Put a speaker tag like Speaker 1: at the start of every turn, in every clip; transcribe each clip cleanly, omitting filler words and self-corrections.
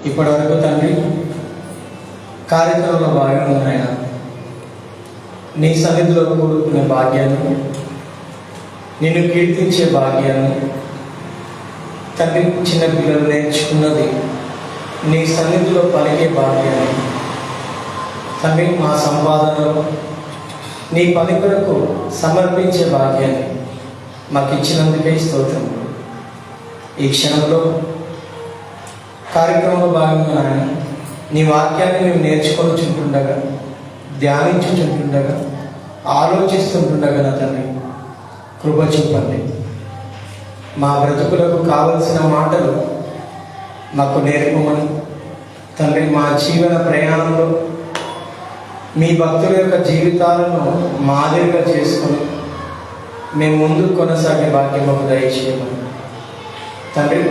Speaker 1: ఇప్పటి వరకు తండ్రి కార్యక్రమంలో భాగంగా ఆయన నీ సన్నిధిలో కూడుకునే భాగ్యాన్ని, నిన్ను కీర్తించే భాగ్యాన్ని తండ్రి, చిన్న పిల్లలు నేర్చుకున్నది నీ సన్నిధిలో పలికే భాగ్యాన్ని తండ్రి, మా సంపాదనలో నీ పని కొరకు సమర్పించే భాగ్యాన్ని మాకు ఇచ్చినందుకే స్తోత్రం. ఈ క్షణంలో కార్యక్రమంలో భాగంగా ఆయన నీ వాక్యాన్ని మేము నేర్చుకొని చుంటుండగా, ధ్యానించుచుంటుండగా, ఆలోచిస్తుంటుండగా నా తండ్రి కృప చూపండి. మా బ్రతుకులకు కావలసిన మాటలు మాకు నేర్పమని తండ్రి, మా జీవన ప్రయాణంలో మీ భక్తుల యొక్క జీవితాలను మాదిరిగా చేసుకొని మేము ముందుకు కొనసాగే భాగ్యం మాకు దయచేయమని తండ్రి,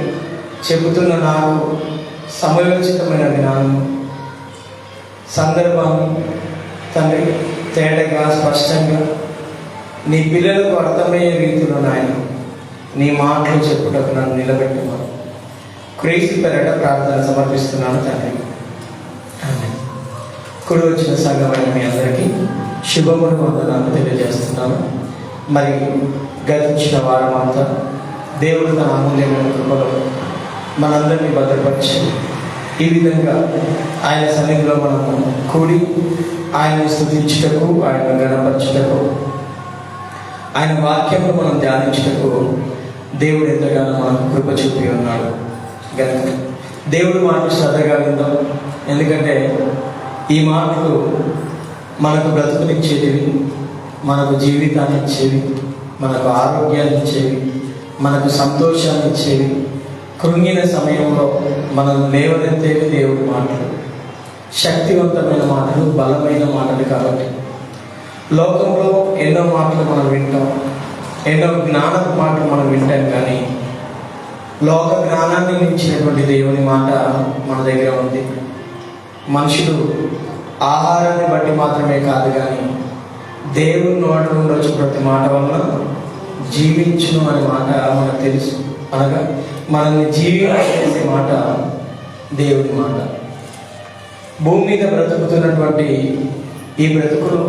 Speaker 1: చెబుతున్న నాకు సమయోచితమైన జ్ఞానం, సందర్భాన్ని తండ్రి తేటగా స్పష్టంగా నీ పిల్లలకు అర్థమయ్యే రీతిలో నాయన నీ మాటలు చెప్పుటకు నన్ను నిలబెట్టుమని క్రీస్తు పేరట ప్రార్థన సమర్పిస్తున్నాను తండ్రి. కుడి వచ్చిన సంఘమైన మీ అందరికీ శుభములు వందనాలు తెలియజేస్తున్నాను. మరి గతించిన వారం అంతా దేవుడు తన అమూల్యమైన కృపలో మనందరినీ భద్రపరిచి ఈ విధంగా ఆయన సన్నిధిలో మనము కూడి ఆయన్ని స్తుతించుటకు, ఆయన గణపరచుటకు, ఆయన వాక్యంలో మనం ధ్యానించుటకు దేవుడు ఎంతగానో మనకు కృప చూపి ఉన్నాడు. కనుక దేవుడి మాటలు శ్రద్ధగా విందాం. ఎందుకంటే ఈ మాటలు మనకు బ్రతుకునిచ్చేవి, మనకు జీవితాన్ని ఇచ్చేవి, మనకు ఆరోగ్యాన్ని ఇచ్చేవి, మనకు సంతోషాన్ని ఇచ్చేవి, కృంగిన సమయంలో మనం లేవనెత్తేవి దేవుడి మాటలు, శక్తివంతమైన మాటలు, బలమైన మాటలు. కాబట్టి లోకంలో ఎన్నో మాటలు మనం వింటాం, ఎన్నో జ్ఞానపు మాటలు మనం వింటాం, కానీ లోక జ్ఞానాన్ని మించినటువంటి దేవుని మాట మన దగ్గర ఉంది. మనుషులు ఆహారాన్ని బట్టి మాత్రమే కాదు, కానీ దేవుని నోట నుండి వచ్చే ప్రతి మాట వలన జీవించును అనే మాట మనకు తెలుసు. అనగా మనల్ని జీవించేసే మాట దేవుని మాట. భూమి మీద బ్రతుకుతున్నటువంటి ఈ బ్రతుకులో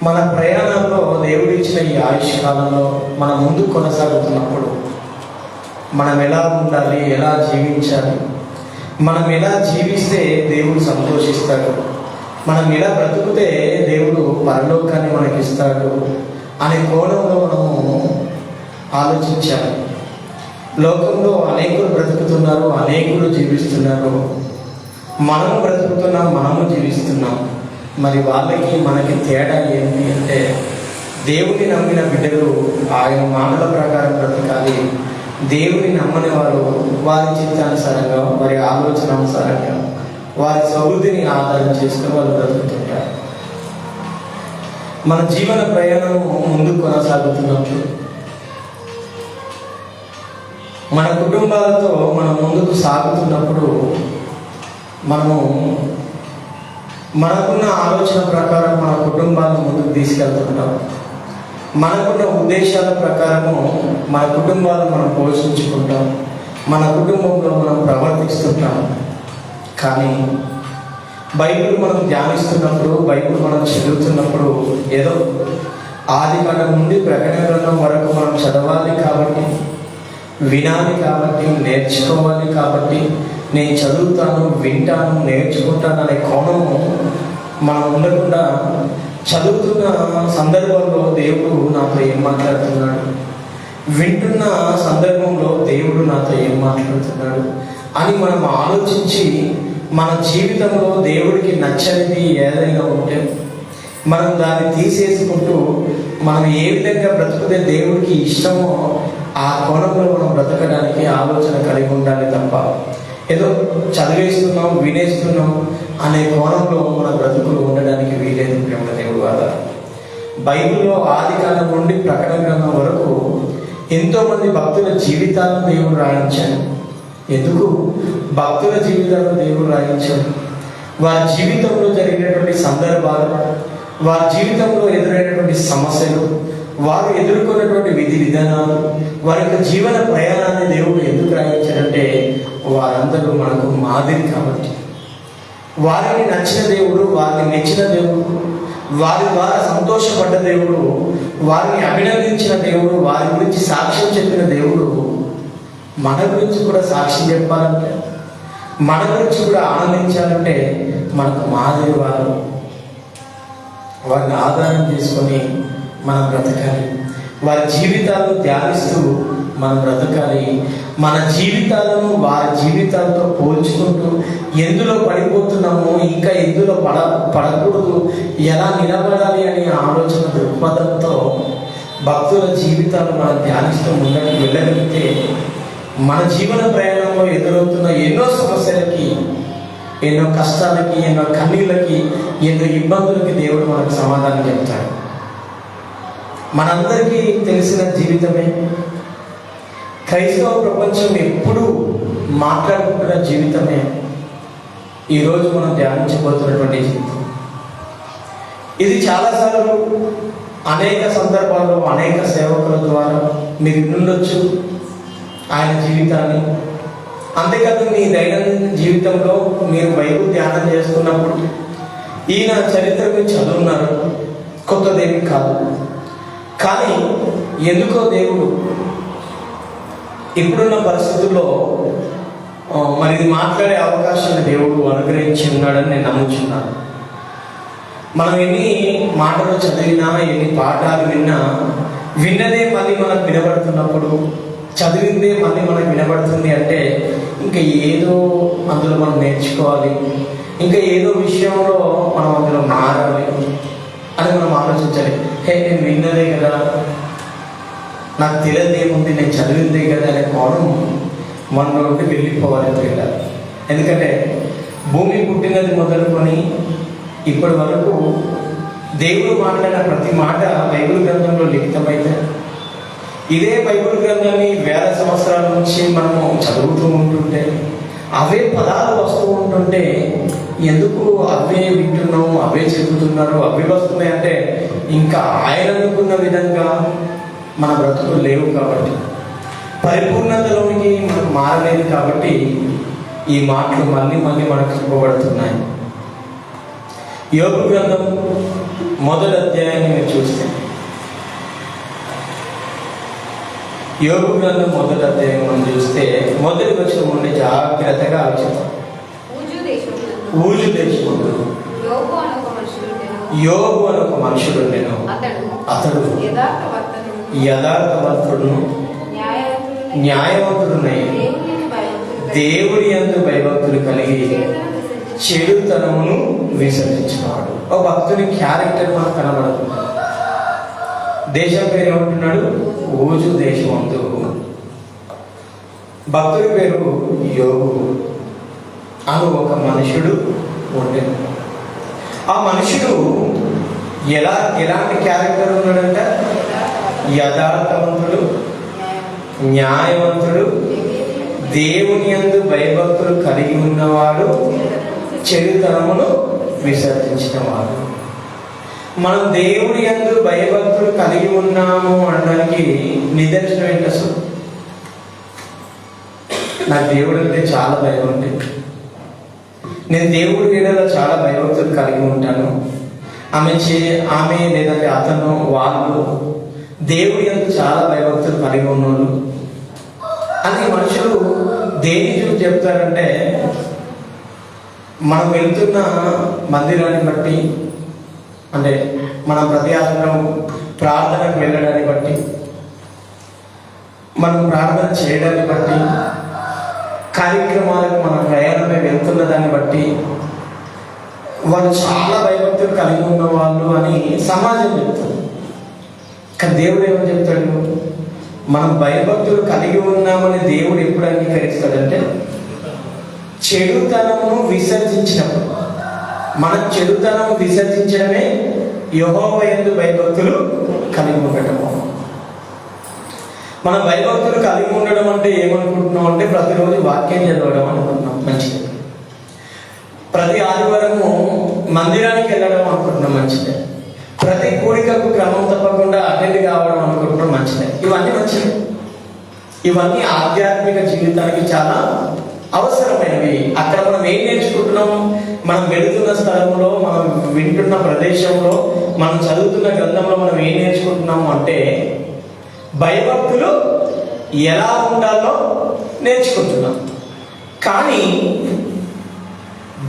Speaker 1: మన ప్రయాణంలో దేవుడిచ్చిన ఈ ఆయుష్ కాలంలో మనం ముందుకు కొనసాగుతున్నప్పుడు మనం ఎలా ఉండాలి, ఎలా జీవించాలి, మనం ఎలా జీవిస్తే దేవుడు సంతోషిస్తాడు, మనం ఎలా బ్రతుకుతే దేవుడు పరలోకాన్ని మనకి ఇస్తాడు అనే కోణంలో మనము ఆలోచించాలి. లోకంలో అనేకులు బ్రతుకుతున్నారు, అనేకులు జీవిస్తున్నారు. మనము బ్రతుకుతున్నాం, మనము జీవిస్తున్నాం. మరి వాళ్ళకి మనకి తేడా ఏంటి అంటే, దేవుని నమ్మిన బిడ్డలు ఆయన మాటల ప్రకారం బ్రతకాలి. దేవుని నమ్మని వారు వారి చిత్తానుసారంగా, వారి ఆలోచన అనుసారంగా, వారి సమృద్ధిని ఆధారం చేసుకుని వాళ్ళు బ్రతుకుతుంటారు. మన జీవన ప్రయాణం ముందుకు కొనసాగుతున్నప్పుడు మన కుటుంబాలతో మనం ముందుకు సాగుతున్నప్పుడు మనము మనకున్న ఆలోచన ప్రకారం మన కుటుంబాలను ముందుకు తీసుకెళ్తుంటాం. మనకున్న ఉద్దేశాల ప్రకారము మన కుటుంబాలను మనం పోషించుకుంటాం, మన కుటుంబంలో మనం ప్రవర్తిస్తుంటాం. కానీ బైబిల్ మనం ధ్యానిస్తున్నప్పుడు, బైబిల్ మనం చదువుతున్నప్పుడు ఏదో ఆది కాండం నుండి ప్రకటన గ్రంథం వరకు మనం చదవాలి కాబట్టి, వినాలి కాబట్టి, నేర్చుకోవాలి కాబట్టి, నేను చదువుతాను, వింటాను, నేర్చుకుంటాను అనే కోణము మనం ఉండకుండా, చదువుతున్న సందర్భంలో దేవుడు నాతో ఏం మాట్లాడుతున్నాడు, వింటున్న సందర్భంలో దేవుడు నాతో ఏం మాట్లాడుతున్నాడు అని మనం ఆలోచించి మన జీవితంలో దేవుడికి నచ్చనిది ఏదైనా ఉంటే మనం దాన్ని తీసేసుకుంటూ మనం ఏ విధంగా బ్రతుకుతే దేవుడికి ఇష్టమో ఆ కోణంలో మనం బ్రతకడానికి ఆలోచన కలిగి ఉండాలి తప్ప ఏదో చదివేస్తున్నాం, వినేస్తున్నాం అనే కోణంలో మన బ్రతుకులు ఉండడానికి వీలేదు. ప్రేమ దేవుడు వల్ల బైబిల్లో ఆది కాలం నుండి ప్రకటన గ్రంథం వరకు ఎంతోమంది భక్తుల జీవితాలను దేవుడు రాయించాడు. ఎందుకు భక్తుల జీవితాలను దేవుడు రాయించాడు? వారి జీవితంలో జరిగినటువంటి సందర్భాలు, వారి జీవితంలో ఎదురైనటువంటి సమస్యలు, వారు ఎదుర్కొన్నటువంటి విధి విధానాలు, వారి యొక్క జీవన ప్రయాణాన్ని దేవుడు ఎందుకు రాయించాడంటే వారందరూ మనకు మాదిరి కాబట్టి. వారిని నచ్చిన దేవుడు, వారిని మెచ్చిన దేవుడు, వారి ద్వారా సంతోషపడ్డ దేవుడు, వారిని అభినందించిన దేవుడు, వారి గురించి సాక్ష్యం చెప్పిన దేవుడు మన గురించి కూడా సాక్ష్యం చెప్పాలంటే, మన గురించి కూడా ఆనందించాలంటే మనకు మాదిరి వారు. వారిని ఆధారం చేసుకొని మనం బ్రతకాలి. వారి జీవితాలను ధ్యానిస్తూ మనం బ్రతకాలి. మన జీవితాలను వారి జీవితాలతో పోల్చుకుంటూ ఎందులో పడిపోతున్నామో, ఇంకా ఎందులో పడకూడదు, ఎలా నిలబడాలి అనే ఆలోచన దృక్పథంతో భక్తుల జీవితాలు మనం ధ్యానిస్తూ ముందుకు వెళ్ళగలిగితే మన జీవన ప్రయాణంలో ఎదురవుతున్న ఎన్నో సమస్యలకి, ఎన్నో కష్టాలకి, ఎన్నో కన్నీళ్ళకి, ఎన్నో ఇబ్బందులకి దేవుడు మనకు సమాధానం చెప్తాడు. మనందరికీ తెలిసిన జీవితమే క్రైస్తవ ప్రపంచం ఎప్పుడూ మాట్లాడుకుంటున్న జీవితమే ఈరోజు మనం ధ్యానించబోతున్నటువంటి జీవితం. ఇది చాలాసార్లు అనేక సందర్భాల్లో అనేక సేవకుల ద్వారా మీరు వినుండొచ్చు ఆయన జీవితాన్ని. అంతేకాదు మీ దైనందిన జీవితంలో మీరు బైబిల్ ధ్యానం చేస్తున్నప్పుడు ఈయన చరిత్ర గురించి చదువున్నారు, కొత్తదేమి కాదు. కానీ ఎందుకో దేవుడు ఇప్పుడున్న పరిస్థితుల్లో మరి ఇది మాట్లాడే అవకాశాన్ని దేవుడు అనుగ్రహించి ఉన్నాడని నేను నమ్ముచున్నాను. మనం ఎన్ని మాటలు చదివినా, ఎన్ని పాఠాలు విన్నదే మళ్ళీ మనకు వినబడుతున్నప్పుడు, చదివిందే మళ్ళీ మనకు వినబడుతుంది అంటే ఇంకా ఏదో అందులో మనం నేర్చుకోవాలి, ఇంకా ఏదో విషయంలో మనం అందులో మారాలి అని మనం ఆలోచించాలి. నేను విన్నదే కదా, నాకు తెలియదేముంది, నేను చదివిందే కదా అనే కోణం మనలో ఉండి వెళ్ళిపోవాలి పిల్లలు. ఎందుకంటే భూమి పుట్టినది మొదలుకొని ఇప్పటి వరకు దేవుడు మాట్లాడిన ప్రతి మాట బైబిల్ గ్రంథంలో లిఖితమైతే, ఇదే బైబిల్ గ్రంథాన్ని వేల సంవత్సరాల నుంచి మనము చదువుతూ ఉంటుంటే, అవే పదాలు వస్తూ ఉంటుంటే ఎందుకు అవే వింటున్నాము, అవే చెబుతున్నారు, అవే వస్తున్నాయి అంటే ఇంకా ఆయన అనుకున్న విధంగా మన బ్రతుకులు లేవు కాబట్టి, పరిపూర్ణతలోనికి మనకు మారలేదు కాబట్టి ఈ మాటలు మళ్ళీ మనకు చెప్పబడుతున్నాయి. యోబు గ్రంథం మొదటి అధ్యాయాన్ని మీరు చూస్తే, యోబు గ్రంథం మొదటి అధ్యాయం మనం చూస్తే మొదటి వచనం నుండి జాగ్రత్తగా ఆలోచిద్దాం. ఊజు దేశముందు యోబు అని ఒక మనుషుడు ఉండెను. అతడు యథార్థవంతుడును న్యాయవంతుడునై దేవుని యందు భయభక్తులు కలిగి చెడుతనమును విసర్జించినవాడు. ఒక భక్తుని క్యారెక్టర్ మనకు కనబడుతుంది. దేశం పేరు ఏమంటున్నాడు? ఊజు దేశమందు. భక్తుడి పేరు యోబు అని ఒక మనుషుడు ఉండేది. ఆ మనుషుడు ఎలాంటి క్యారెక్టర్ ఉన్నాడంట? యథార్థవంతుడు, న్యాయవంతుడు, దేవుని యందు భయభక్తులు కలిగి ఉన్నవాడు, చెడుతనమును విసర్జించినవాడు. మనం దేవుడి యందు భయభక్తులు కలిగి ఉన్నాము అనడానికి నిదర్శనం ఏంటి? అసలు నాకు దేవుడు అంటే చాలా భయం ఉంటుంది, నేను దేవుడి నీడలో చాలా భయభక్తులు కలిగి ఉంటాను, ఆమె లేదంటే అతను వాళ్ళు దేవుడి యందు చాలా భయభక్తులు కలిగి ఉన్నాడు అని మనుషులు దేని చూసి చెప్తారంటే, మనం వెళ్తున్న మందిరాన్ని బట్టి, అంటే మనం ప్రతి ఆదివారం ప్రార్థనకు వెళ్ళడాన్ని బట్టి, మనం ప్రార్థన చేయడాన్ని బట్టి, కార్యక్రమాలకు మనం ప్రయాణమై వెళ్తున్న దాన్ని బట్టి వాళ్ళు చాలా భయభక్తులు కలిగి ఉన్న వాళ్ళు అని సమాజం చెప్తారు. కానీ దేవుడు ఏమని చెప్తాడు? మనం భయభక్తులు కలిగి ఉన్నామని దేవుడు ఎప్పుడు అంగీకరిస్తాడంటే చెడుతనమును విసర్జించినప్పుడు. మన చెడుతనం విసర్జించడమే యెహోవా యందు భయభక్తులు కలిగి ఉండటము. మన భయభక్తులు కలిగి ఉండడం అంటే ఏమనుకుంటున్నాం అంటే ప్రతిరోజు వాక్యం చదవడం అనుకుంటున్నాం, మంచిది. ప్రతి ఆదివారము మందిరానికి వెళ్ళడం అనుకుంటున్నాం, మంచిదే. ప్రతి కూడికకు క్రమం తప్పకుండా అటెండ్ కావడం అనుకుంటున్నాం మంచిదే. ఇవన్నీ మంచిదే. ఇవన్నీ ఆధ్యాత్మిక జీవితానికి చాలా అవసరమైనవి. అక్కడ మనం ఏం నేర్చుకుంటున్నాం? మనం వెళుతున్న స్థలంలో, మనం వింటున్న ప్రదేశంలో, మనం చదువుతున్న గ్రంథంలో మనం ఏం నేర్చుకుంటున్నాము అంటే భయభక్తులు ఎలా ఉండాలో నేర్చుకుంటున్నాం. కానీ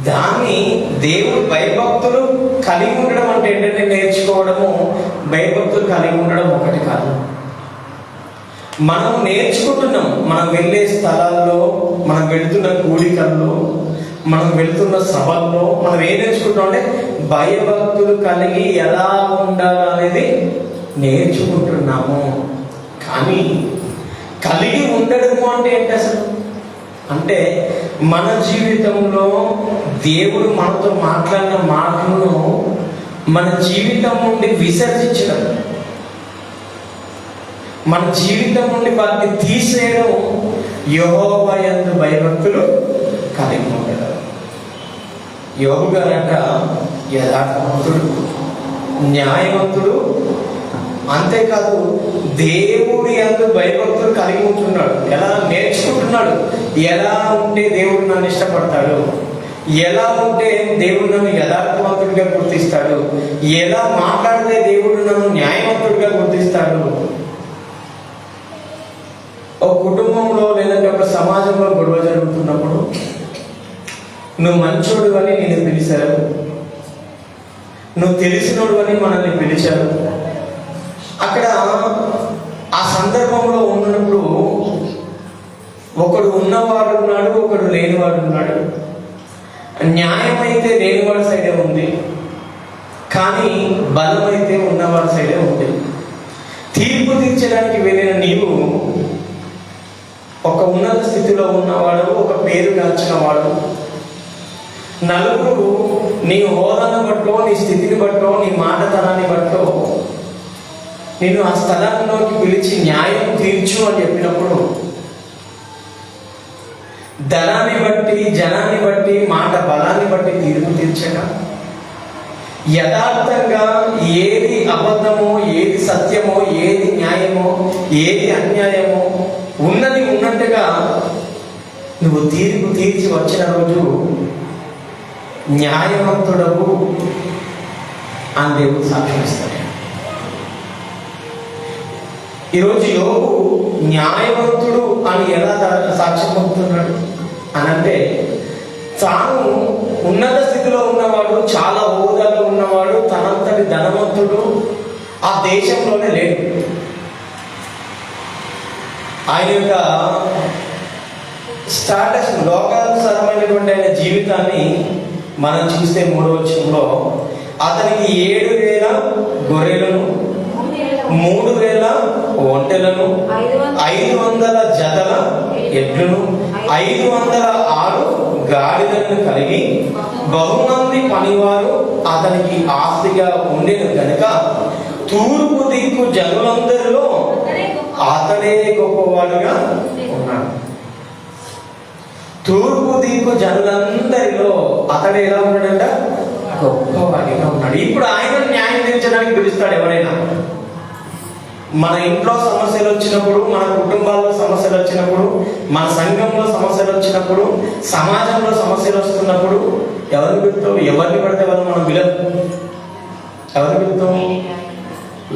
Speaker 1: దాన్ని దేవుడు భయభక్తులు కలిగి ఉండడం అంటే ఏంటంటే నేర్చుకోవడము, భయభక్తులు కలిగి ఉండడం ఒకటి కాదు. మనం నేర్చుకుంటున్నాం. మనం వెళ్ళే స్థలాల్లో, మనం వెళుతున్న కూడికల్లో, మనం వెళుతున్న సభల్లో మనం ఏం నేర్చుకుంటున్నాం అంటే భయభక్తులు కలిగి ఎలా ఉండాలనేది నేర్చుకుంటున్నాము. కానీ కలిగి ఉండడము అంటే ఏంటి అసలు? అంటే మన జీవితంలో దేవుడు మనతో మాట్లాడిన మాటలను మన జీవితం నుండి విసర్జించడం, మన జీవితం నుండి వాటిని తీసేయడం యెహోవా యందు భయభక్తులు కలిగి ఉండడం. యోబు గారంట యథార్థవంతుడు, న్యాయవంతుడు, అంతేకాదు దేవుడి యందు భయభక్తులు కలిగి ఉంటున్నాడు. ఎలా నేర్చుకుంటున్నాడు? ఎలా ఉంటే దేవుడు నన్ను ఇష్టపడతాడు, ఎలా ఉంటే దేవుడు నన్ను యథార్థవంతుడిగా గుర్తిస్తాడు, ఎలా మాట్లాడితే దేవుడు నన్ను న్యాయవంతుడిగా గుర్తిస్తాడు. ఒక కుటుంబంలో లేదంటే ఒక సమాజంలో గొడవ జరుగుతున్నప్పుడు నువ్వు మంచోడు అని నేను పిలిచారు, నువ్వు తెలిసినోడు అని మనల్ని పిలిచారు. అక్కడ ఆ సందర్భంలో ఉన్నప్పుడు ఒకడు ఉన్నవాడు ఉన్నాడు, ఒకడు లేనివాడు ఉన్నాడు. న్యాయం అయితే లేనివాడి సైడే ఉంది, కానీ బలం అయితే ఉన్నవాడి సైడే ఉంది. తీర్పు తీర్చడానికి వెళ్ళిన నీవు ఒక ఉన్నత స్థితిలో ఉన్నవాడు, ఒక పేరు గాంచిన వాడు. నలుగురు నీ హోదాను బట్టో, నీ స్థితిని బట్టో, నీ మాటతనాన్ని బట్టో నేను ఆ స్థలంలోకి పిలిచి న్యాయం తీర్చు అని చెప్పినప్పుడు ధనాన్ని బట్టి, జనాన్ని బట్టి, మాట బలాన్ని బట్టి తీర్పు తీర్చక యథార్థంగా ఏది అబద్ధమో, ఏది సత్యమో, ఏది న్యాయమో, ఏది అన్యాయమో ఉన్నది ఉన్నట్టుగా నువ్వు తీర్పు తీర్చి వచ్చిన రోజు న్యాయవంతుడవు అని దేవుడు సాక్ష్యం ఇస్తాడు. ఈరోజు యోబు న్యాయవంతుడు అని ఎలా సాక్ష్యం పొందుతున్నాడు అనంటే, తాను ఉన్నత స్థితిలో ఉన్నవాడు, చాలా హోదాలో ఉన్నవాడు, తనంతటి ధనవంతుడు ఆ దేశంలోనే లేడు. ఆయన యొక్క స్టాటస్, లోకానుసారమైనటువంటి ఆయన జీవితాన్ని మనం చూస్తే 3వ వచనంలో అతనికి 7,000 గొర్రెలను, 3,000 ఒంటెలను, 500 జతల ఎడ్లను, 506 గాడిదలను కలిగి బహుమంది పనివారు అతనికి ఆస్తిగా ఉండేది కనుక తూర్పు దిక్కు జనులందరిలో అతడే గొప్పవాడుగా ఉన్నాడు. తూర్పు దిక్కు జనులందరిలో అతడు ఎలా ఉన్నాడంట? గొప్పవాడిగా ఉన్నాడు. ఇప్పుడు ఆయన న్యాయం తీర్చడానికి పిలుస్తాడు ఎవరైనా. మన ఇంట్లో సమస్యలు వచ్చినప్పుడు, మన కుటుంబాల్లో సమస్యలు వచ్చినప్పుడు, మన సంఘంలో సమస్యలు వచ్చినప్పుడు, సమాజంలో సమస్యలు వస్తున్నప్పుడు ఎవరిని పిలుస్తాం? ఎవరిని పడితే వాళ్ళు మనం ఎవరిని పిలుస్తాం?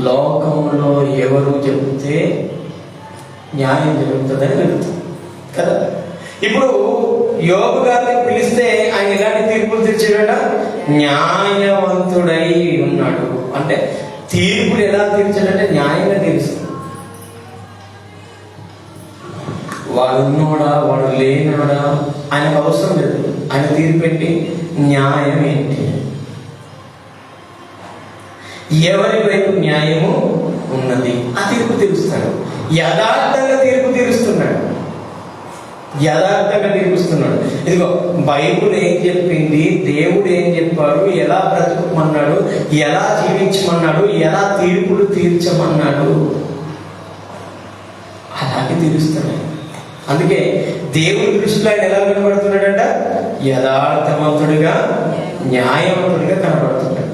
Speaker 1: లోకంలో ఎవరు చెబితే న్యాయం జరుగుతుందని పిలుస్తాం కదా. ఇప్పుడు యోబు గారిని పిలిస్తే ఆయన ఎలాంటి తీర్పులు తీర్చాడట? న్యాయవంతుడై ఉన్నాడు. అంటే తీర్పులు ఎలా తీర్చాడంటే న్యాయంగా తీరుస్తాడు. వాడు ఉన్నోడా, వాడు లేనోడా ఆయనకు అవసరం లేదు. ఆయన తీర్పెట్టి న్యాయం ఏంటి, ఎవరి వైపు న్యాయము ఉన్నది ఆ తీర్పు తీరుస్తాడు. యథార్థంగా తీర్పు తీరుస్తున్నాడు, యథార్థంగా తీర్పుస్తున్నాడు. ఇదిగో బైబుల్ ఏం చెప్పింది, దేవుడు ఏం చెప్పాడు, ఎలా బ్రతుకమన్నాడు, ఎలా జీవించమన్నాడు, ఎలా తీర్పులు తీర్చమన్నాడు, అలాగే తీరుస్తున్నాడు. అందుకే దేవుడి దృష్టిలో ఆయన ఎలా కనబడుతున్నాడంట? యథార్థవంతుడిగా, న్యాయవంతుడిగా కనబడుతున్నాడు.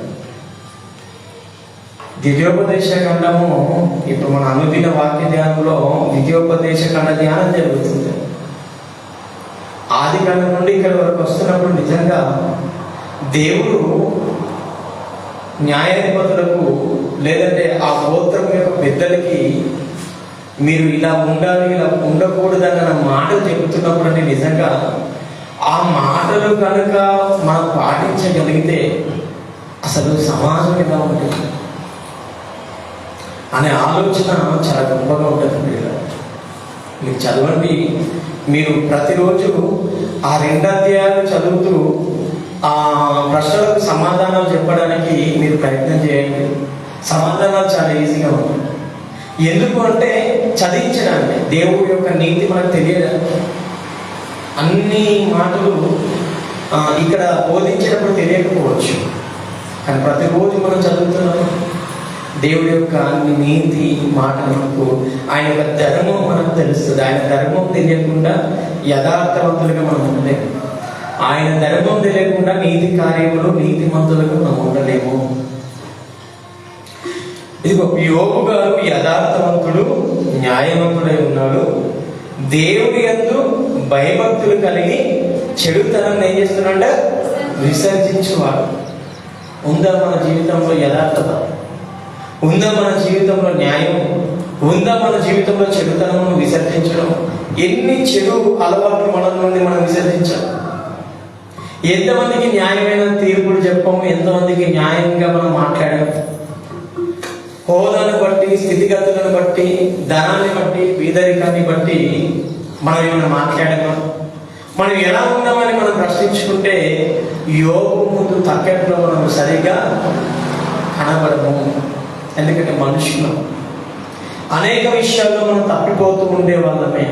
Speaker 1: ద్వితీయోపదేశ ఖండము ఇప్పుడు మన అనుదిన వాక్య ధ్యానంలో ద్వితీయోపదేశ ఖండ ధ్యానం జరుగుతుంది. ఆది కాండం నుండి ఇక్కడ వరకు వస్తున్నప్పుడు నిజంగా దేవుడు న్యాయాధిపతులకు లేదంటే ఆ గోత్రం యొక్క పెద్దలకి మీరు ఇలా ఉండాలి ఇలా ఉండకూడదన్న మాటలు చెబుతున్నప్పుడు అంటే నిజంగా ఆ మాటలు కనుక మనం పాటించగలిగితే అసలు సమాజం ఎలా ఉంటుంది అనే ఆలోచన చాలా గొప్పగా ఉంటుంది. మీరు చదవండి, మీరు ప్రతిరోజు ఆ 2 అధ్యాయాలు చదువుతూ ఆ ప్రశ్నలకు సమాధానాలు చెప్పడానికి మీరు ప్రయత్నం చేయండి. సమాధానాలు చాలా ఈజీగా ఉంటాయి. ఎందుకు అంటే చదివించడానికి, దేవుడి యొక్క నీతి మనకు తెలియడానికి. అన్ని మాటలు ఇక్కడ బోధించేటప్పుడు తెలియకపోవచ్చు, కానీ ప్రతిరోజు మనం చదువుతున్నాం దేవుడి యొక్క అన్ని నీతి మాటలు మనకు, ఆయన యొక్క ధర్మం మనకు తెలుస్తుంది. ఆయన ధర్మం తెలియకుండా యథార్థవంతులుగా మనం ఉండలేము. ఆయన ధర్మం తెలియకుండా నీతి కార్యములు నీతిమంతులుగా మనం ఉండలేము. ఇదిగో యోబు గారు యథార్థవంతుడు, న్యాయవంతుడై ఉన్నాడు. దేవుడి యందు భయభక్తులు కలిగి చెడుతనం ఏం చేస్తున్నాడంటే విసర్జించువాడు. ఉందా మన జీవితంలో యథార్థత? ఉందా మన జీవితంలో న్యాయం? ఉందా మన జీవితంలో చెడుతనమును విసర్జించడం? ఎన్ని చెడు అలవాట్లు మన నుండి మనం విసర్జించాం? ఎంతమందికి న్యాయమైన తీర్పులు చెప్పాము? ఎంతమందికి న్యాయంగా మనం మాట్లాడాము? హోదాను బట్టి, స్థితిగతులను బట్టి, ధనాన్ని బట్టి, పేదరికాన్ని బట్టి మనం ఏమైనా మాట్లాడామా? మనం ఎలా ఉన్నామని మనం ప్రశ్నించుకుంటే యోబు ముందు తగ్గట్లో మనం సరిగా కనబడము. ఎందుకంటే మనుషులు అనేక విషయాల్లో మనం తప్పిపోతూ ఉండే వాళ్ళమే.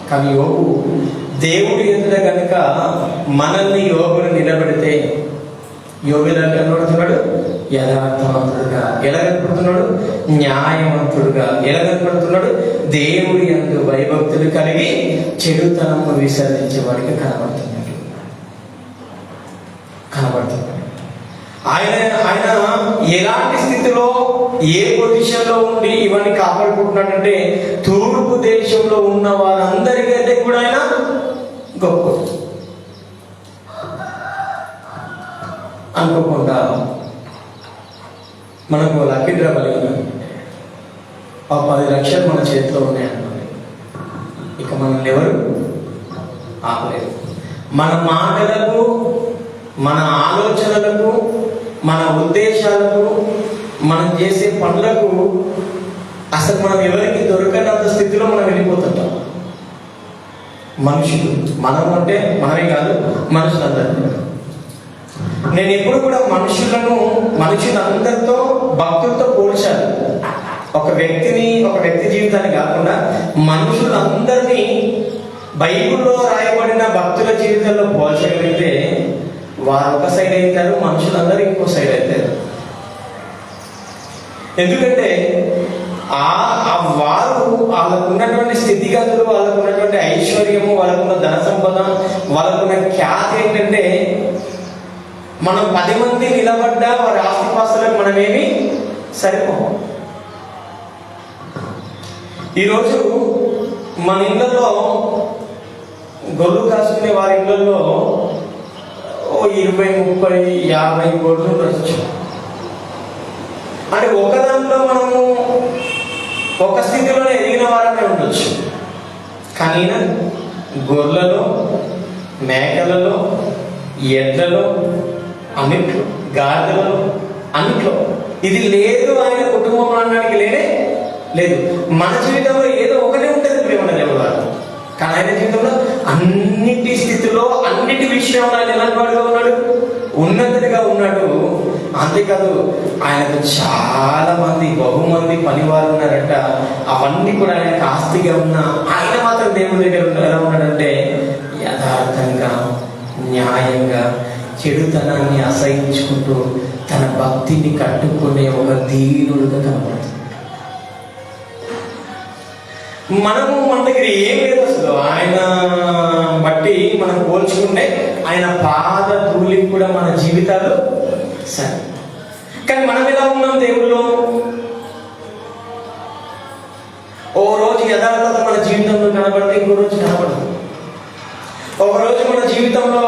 Speaker 1: కానీ యోబు దేవుడి ఎదుట కనుక మనల్ని యోబుని నిలబెడితే యోబు ఎలా కనబడుతున్నాడు? యథార్థవంతుడుగా. ఎలా కనపడుతున్నాడు? న్యాయవంతుడుగా. ఎలా కనపడుతున్నాడు? దేవుడి యందు భయభక్తులు కలిగి చెడుతనము విసర్జించే వాడికి కనబడుతున్నాడు. ఆయన ఎలాంటి స్థితిలో, ఏ పొజిషన్లో ఉండి ఇవన్నీ కాపాడుకుంటున్నాడంటే తూర్పు దేశంలో ఉన్న వారందరికంటే కూడా ఆయన గొప్ప. అనుకోకుండా మనకు లక్కీ డ్రా కలిగిన ఆ 10 లక్షలు మన చేతిలో ఉన్నాయన్నమాట. ఇక మనల్ని ఎవరు ఆపలేరు. మన మాటలకు, మన ఆలోచనలకు, మన ఉద్దేశాలకు, మనం చేసే పనులకు అసలు మనం ఎవరికి దొరకనంత స్థితిలో మనం వెళ్ళిపోతుంటాం. మనుషులు, మనం అంటే మనమే కాదు, మనుషులందరూ. నేను ఎప్పుడు కూడా మనుషులందరితో భక్తులతో పోల్చాను. ఒక వ్యక్తి జీవితాన్ని కాకుండా మనుషులందరినీ బైబిల్లో రాయబడిన భక్తుల జీవితంలో పోల్చగలిగితే వారు ఒక సైడ్ అవుతారు, మనుషులందరూ ఇంకో సైడ్ అవుతారు. ఎందుకంటే వారు వాళ్ళకు ఉన్నటువంటి స్థితిగతులు, వాళ్ళకు ఉన్నటువంటి ఐశ్వర్యము, వాళ్ళకున్న ధన సంపద, వాళ్ళకున్న ఖ్యాతి ఏంటంటే మనం 10 మంది నిలబడ్డా వారి ఆస్తిపాస్తులకు మనమేమి సరిపోము. ఈరోజు మన ఇళ్లలో గొర్రెలు కాసుకునే వారి ఇళ్లలో 20, 30, 50 గొర్రెలు ఉండొచ్చు. అంటే ఒక దాంట్లో మనము ఒక స్థితిలోనే ఎదిగిన వారమే ఉండొచ్చు. కానీ గొర్రెలలో, మేకలలో, ఎడ్లలో, అన్నిట్లో, గాడిదలలో, అన్నిట్లో ఇది లేదు ఆయన కుటుంబంలో అనడానికి లేదు. మన జీవితంలో ఏదో ఒకటే ఉంటుంది ప్రేమ లేవవారు. కానీ ఆయన జీవితంలో అన్నిటి స్థితిలో, అన్నిటి విషయంలో ఆయన ఎలాంటివాడుగా ఉన్నాడు? ఉన్నతుడిగా ఉన్నాడు. అంతేకాదు ఆయనకు చాలా మంది, బహుమంది పనివారు ఉన్నారంట. అవన్నీ కూడా ఆయనకు ఆస్తిగా ఉన్న ఆయన మాత్రం దేవుడి దగ్గర ఎలా ఉన్నాడంటే యథార్థంగా, న్యాయంగా, చెడుతనాన్ని అసహించుకుంటూ తన భక్తిని కట్టుకునే ఒక దీనుడుగా కనబడుతుంది. మన దగ్గర ఏం లేదు అసలు. ఆయన బట్టి మనం పోల్చుకుంటే ఆయన పాద ధూళి కూడా మన జీవితాలు సరే. కానీ మనం ఎలా ఉన్నాం దేవుళ్ళు? ఓ రోజు యథార్థత మన జీవితంలో కనబడితే ఇంకో రోజు కనబడదు. ఒక రోజు మన జీవితంలో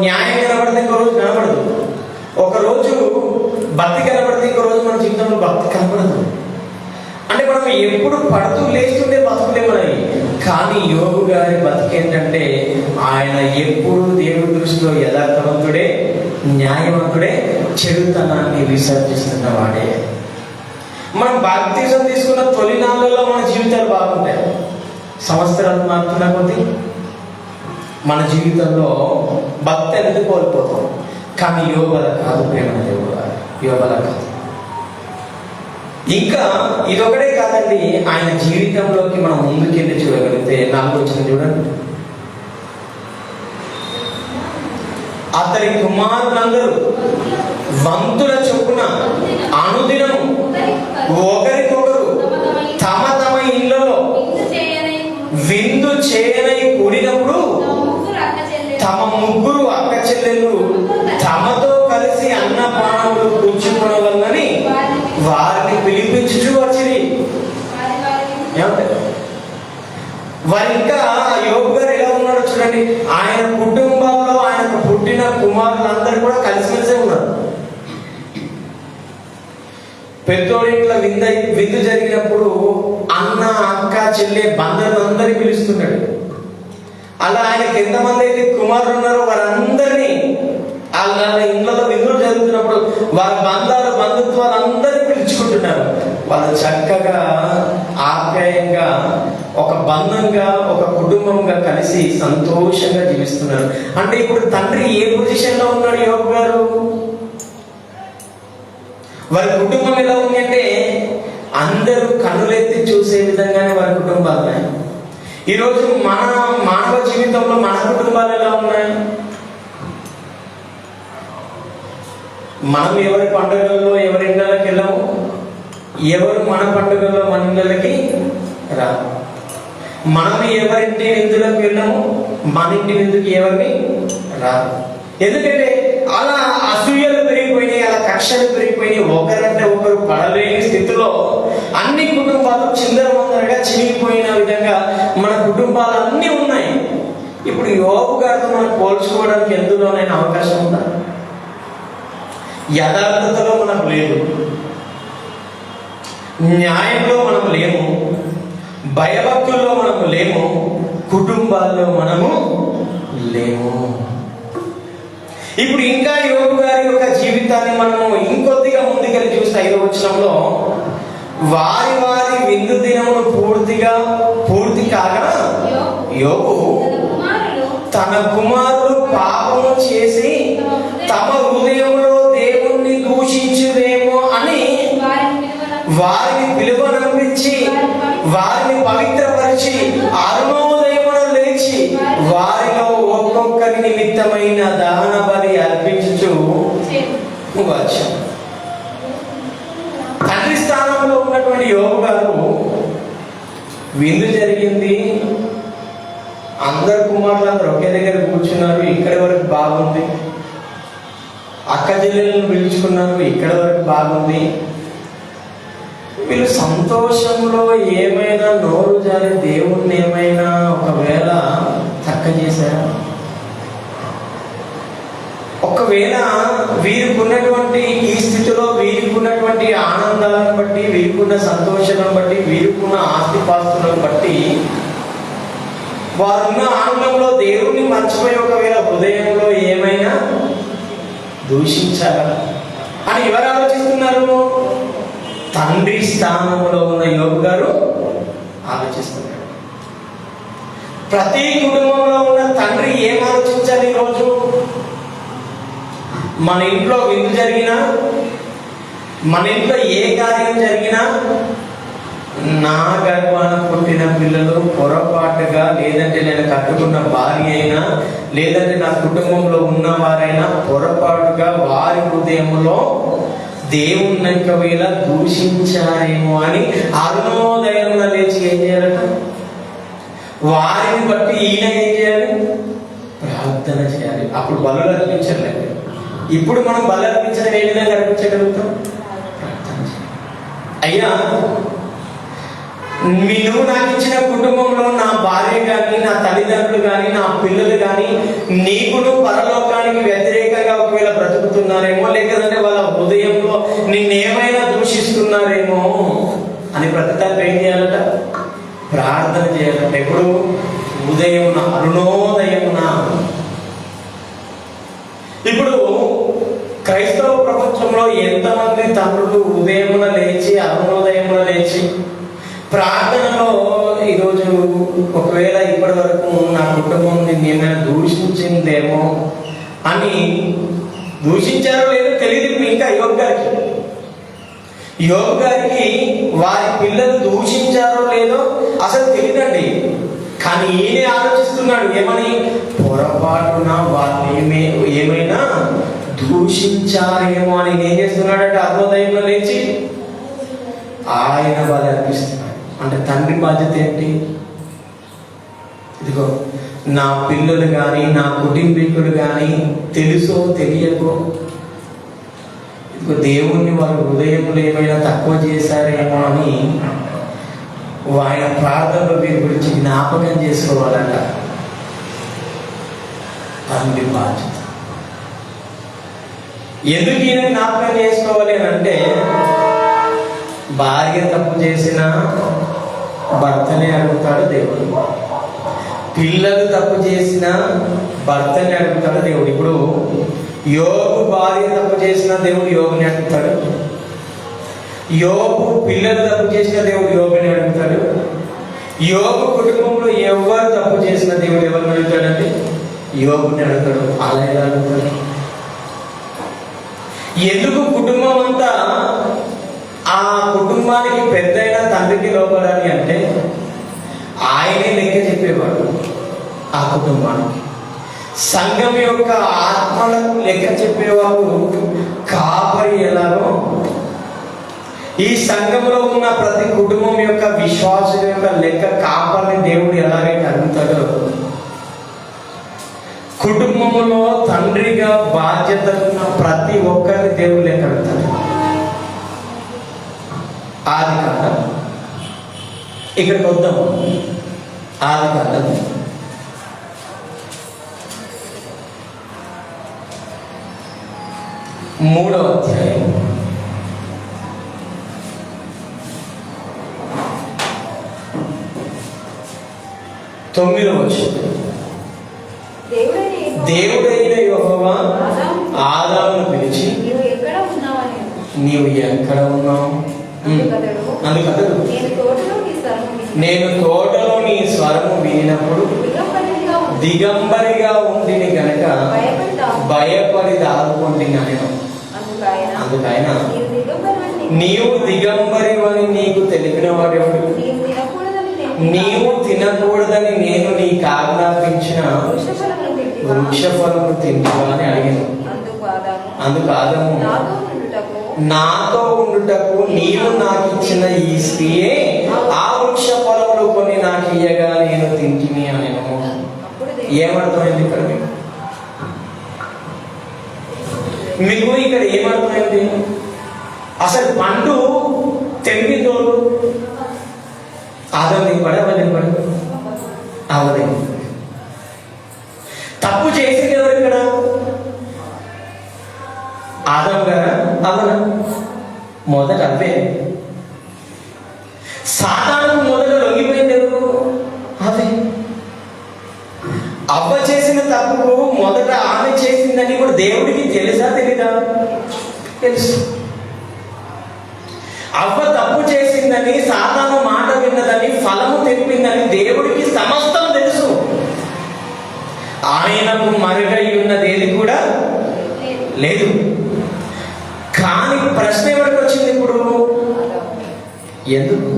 Speaker 1: న్యాయం కనబడితే ఇంకో రోజు కనబడదు. ఒక రోజు భక్తి కనబడితే ఇంకో రోజు మన జీవితంలో భక్తి కనబడదు. అంటే మనం ఎప్పుడు పడుతూ లేస్తుండే బతుకులే మనవి. కానీ యోగు గారి బతుకు ఏంటంటే ఆయన ఎప్పుడు దేవుడి దృష్టిలో యథార్థవంతుడే, న్యాయవంతుడే, చెడుతనాన్ని విసర్జిస్తున్న వాడే. మనం బాప్తిజం తీసుకున్న తొలి నాళ్ళలో మన జీవితాలు బాగుంటాయి. సంవత్సరాలు మారుతున్న కొద్దీ మన జీవితంలో భక్తి అనేది కోల్పోతాం. కానీ యోగల కాదు, ప్రేమ దేవుడు యోగల కాదు. ఇంకా ఇదొకటే కాదండి, ఆయన జీవితంలోకి మనం ముందుకెళ్ళి చూడగలిగితే 4వ వచనం చూడండి. అతని కుమారులందరూ వంతుల చొప్పున అనుదినము ఒకరికొకరు తమ తమ ఇళ్లలో విందు చేయనై కూడినప్పుడు తమ ముగ్గురు అక్క చెల్లెళ్ళు తమతో కలిసి అన్నపానములు పుచ్చుకొనవలనని వారిని పిలిపించుచు వచ్చిరి. వారి ఇంకా యోగు గారు ఎలా ఉన్నాడో చూడండి. ఆయన కుటుంబంలో ఆయనకు పుట్టిన కుమారులందరూ కూడా కలిసిమెలిసే ఉన్నారు. పెద్దోడింట్లో విందు జరిగినప్పుడు అన్న, అక్క, చెల్లె బంధువులందరినీ పిలుస్తున్నాడు. అలా ఆయనకి ఎంతమంది అయితే కుమారులు ఉన్నారో వారందరినీ వాళ్ళ ఇంట్లో విందులు జరుగుతున్నప్పుడు వారి బంధుత్వాలు అందరినీ పిలుచుకుంటున్నారు. వాళ్ళు చక్కగా ఆప్యాయంగా ఒక బంధంగా ఒక కుటుంబంగా కలిసి సంతోషంగా జీవిస్తున్నారు. అంటే ఇప్పుడు తండ్రి ఏ పొజిషన్ లో ఉన్నాడు యోగు గారు? వారి కుటుంబం ఎలా ఉంది అంటే అందరూ కన్నులెత్తి చూసే విధంగానే వారి కుటుంబాలు ఉన్నాయి. ఈరోజు మన మానవ జీవితంలో మన కుటుంబాలు ఎలా ఉన్నాయి? మనం ఎవరి పండుగల్లో ఎవరి ఇళ్ళకి వెళ్ళాము, ఎవరు మన పండుగల్లో మన ఇళ్ళకి రా. మనం ఎవరింటి విందులకు వెళ్ళాము, మన ఇంటి విందుకి ఎవరిని రా. ఎందుకంటే అలా అసూయలు పెరిగిపోయినాయి, అలా కక్షలు పెరిగిపోయినాయి. ఒకరంటే ఒకరు పడలేని స్థితిలో అన్ని కుటుంబాలు చిందరవందరగా చినిగిపోయిన విధంగా మన కుటుంబాలు అన్నీ ఉన్నాయి. ఇప్పుడు యోగు గారితో మనం పోల్చుకోవడానికి ఎందులోనైనా అవకాశం ఉందా? యథార్థతలో మనకు లేదు, న్యాయంలో మనం లేము, భయభక్తుల్లో మనము లేము, కుటుంబాల్లో మనము లేము. ఇప్పుడు ఇంకా యోగు గారి యొక్క జీవితాన్ని మనము ఇంకొద్దిగా ముందుకెళ్ళి చూస్తే 5వ వచనంలో వారి వారి విందు దినమును పూర్తి కాగా యోగు తన కుమారులు పాపము చేసి తమ హృదయంలో దేవుణ్ణి దూషించుదేమో అని వారిని పిలువనంపించి వారిని పవిత్రపరిచి అరుణోదయమున లేచి వారిలో ఒక్కొక్కరి నిమిత్తమైన దహన బలి అర్పించుచు వచ్చారు. తండ్రి స్థానంలో ఉన్నటువంటి యోగు గారు విందు జరిగింది, అందరు కుమారులందరూ ఒకే దగ్గర కూర్చున్నారు, ఇక్కడి వరకు బాగుంది. అక్క చెల్లెలను పిలుచుకున్నారు, ఇక్కడి వరకు బాగుంది. వీళ్ళు సంతోషంలో ఏమైనా నోరు జారి దేవుణ్ణి ఏమైనా ఒకవేళ చక్క చేశారా? ఒకవేళ వీరికి ఉన్నటువంటి ఈ స్థితిలో వీరికి ఉన్నటువంటి ఆనందాలను బట్టి, వీరికున్న సంతోషాలను బట్టి, వీరికున్న ఆస్తిపాస్తులను బట్టి వారున్న ఆనందంలో దేవుణ్ణి మర్చిపోయి ఒకవేళ హృదయంలో ఏమైనా దూషించారా అని ఎవరు ఆలోచిస్తున్నారు? తండ్రి స్థానంలో ఉన్న యోగు గారు ఆలోచిస్తున్నారు. ప్రతి కుటుంబంలో ఉన్న తండ్రి ఏం ఆలోచించాలి? ఈరోజు మన ఇంట్లో విందు జరిగినా, మన ఇంట్లో ఏ కార్యం జరిగినా, నా గర్భాన పుట్టిన పిల్లలు పొరపాటుగా, లేదంటే నేను కట్టుకున్న భార్య అయినా, లేదంటే నా కుటుంబంలో ఉన్నవారైనా పొరపాటుగా వారి హృదయంలో దేవుణ్ణి ఒకవేళ దూషించారేమో అని అరుణోదయంలో లేచి ఏం చేయాలట? వారిని బట్టి ఈయన ఏం చేయాలి? ప్రార్థన చేయాలి. అప్పుడు బలులు అర్పించలేదు, ఇప్పుడు మనం బలి అర్పించడం ఏ విధంగా అర్పించగలుగుతాం? అయ్యా, నువ్వు నాకు ఇచ్చిన కుటుంబంలో నా భార్య కానీ, నా తల్లిదండ్రులు కానీ, నా పిల్లలు కానీ నీకును పరలోకానికి వ్యతిరేకంగా ఒకవేళ బ్రతుకుతున్నారేమో, లేకపోతే వాళ్ళ హృదయంలో నిన్నేమైనా దూషిస్తున్నారేమో అని ప్రతిదాన్ని ఏం చేయాలట? ప్రార్థన చేయాలంట. ఎప్పుడు? ఉదయమున, అరుణోదయమున. ఇప్పుడు క్రైస్తవ ప్రపంచంలో ఎంతమంది తండ్రులు ఉదయమున లేచి, అరుణోదయమున లేచి ప్రార్థనలో ఈరోజు ఒకవేళ ఇప్పటి వరకు నా కుటుంబం నిన్ను ఏమైనా దూషించిందేమో అని, దూషించారో లేదో తెలియదు ఇంకా యోబు గారికి వారి పిల్లలు దూషించారో లేదో అసలు తెలియదండి. కానీ ఈయనే ఆలోచిస్తున్నాడు ఏమని? పొరపాటున వాళ్ళు ఏమైనా దూషించారేమో అని ఏం చేస్తున్నాడంటే అరుణోదయంలో లేచి ఆయన బలి అర్పిస్తున్నాడు. అంటే తండ్రి బాధ్యత ఏంటి? ఇదిగో నా పిల్లలు కానీ, నా కుటుంబీకులు కానీ తెలుసో తెలియకో ఇదిగో దేవుణ్ణి వారి హృదయంలో ఏమైనా తక్కువ చేశారేమో అని ఆయన ప్రార్థనలో వీరి గురించి జ్ఞాపకం చేసుకోవాలట. తండ్రి బాధ్యత. ఎందుకు ఈయన జ్ఞాపకం చేసుకోవాలి అని అంటే, భార్య తప్పు చేసిన భర్తనే అడుగుతాడు దేవుడు, పిల్లలు తప్పు చేసిన భర్తని అడుగుతాడు దేవుడు. ఇప్పుడు యోబు భార్య తప్పు చేసిన దేవుడు యోబుని అడుగుతాడు, యోబు పిల్లలు తప్పు చేసిన దేవుడు యోబుని అడుగుతాడు, యోబు కుటుంబంలో ఎవరు తప్పు చేసిన దేవుడు ఎవరిని అడుగుతాడంటే యోబుని అడుగుతాడు. అలా ఎలా అడుగుతాడు? ఎందుకు కుటుంబం అంతా ఆ కుటుంబానికి పెద్దయిన తండ్రికి లోపడాలి అంటే ఆయనే లెక్క చెప్పేవాడు. ఆ కుటుంబానికి సంఘం యొక్క ఆత్మలకు లెక్క చెప్పేవాడు కాపరి ఎలాగో ఈ సంఘంలో ఉన్న ప్రతి కుటుంబం యొక్క విశ్వాసం యొక్క లెక్క కాపరిని దేవుడు ఎలాగైతే అడుగుతాడో, కుటుంబంలో తండ్రిగా బాధ్యత ఉన్న ప్రతి ఒక్కరిని దేవుడు లెక్క అడుగుతాడు. ఆదికాండం ఇక్కడికి వద్దాం. ఆదికాండం 3వ అధ్యాయం 9వ వచనం. దేవుడైన యెహోవా ఆదామును పిలిచి, నీవు ఎక్కడ ఉన్నావు? అందుకతడు, నేను తోటలో నీ స్వరము వినినప్పుడు దిగంబరిగా ఉండిని గనక భయపడి దారుకుంటుని నేను. అందుకైన నీవు దిగంబరి అని నీకు తెలిపిన వాడెవడు? నీవు తినకూడదని నేను నీకు ఆజ్ఞాపించిన వృక్షఫలము తింటావా అని అడిగాను. అందుకు ఆదాము, నాతో ఉండుటకు నీవు నాకు ఇచ్చిన ఈ స్త్రీయే ఆ వృక్ష ఫలములు కొన్ని నాకు ఇయ్యగా నేను తింటిని అని. ఏమర్థమైంది ఇక్కడ మీకు? ఇక్కడ ఏమర్థమైంది? అసలు పండు తెంపిదోడు ఆదాం దిగబడి అవ్వదిగబడి అవ్వదే. తప్పు చేసింది ఎవరు ఇక్కడ? ఆదాం గారా? అవునా? మొదట అవే. సాతాను మొదట లొంగిపోయింది ఎవరు? అవే. అవ్వ చేసిన తప్పుకు మొదట ఆమె చేసిందని కూడా దేవుడికి తెలుసా తెలీదా? తెలుసు. అవ్వ తప్పు చేసిందని, సాతాను మాట విన్నదని, ఫలము తెప్పిందని దేవుడికి సమస్తం తెలుసు. ఆయనకు మరుగై ఉన్నది ఏది కూడా లేదు. కానీ ప్రశ్న ఎవరికి వచ్చింది ఇప్పుడు? ఎందుకు?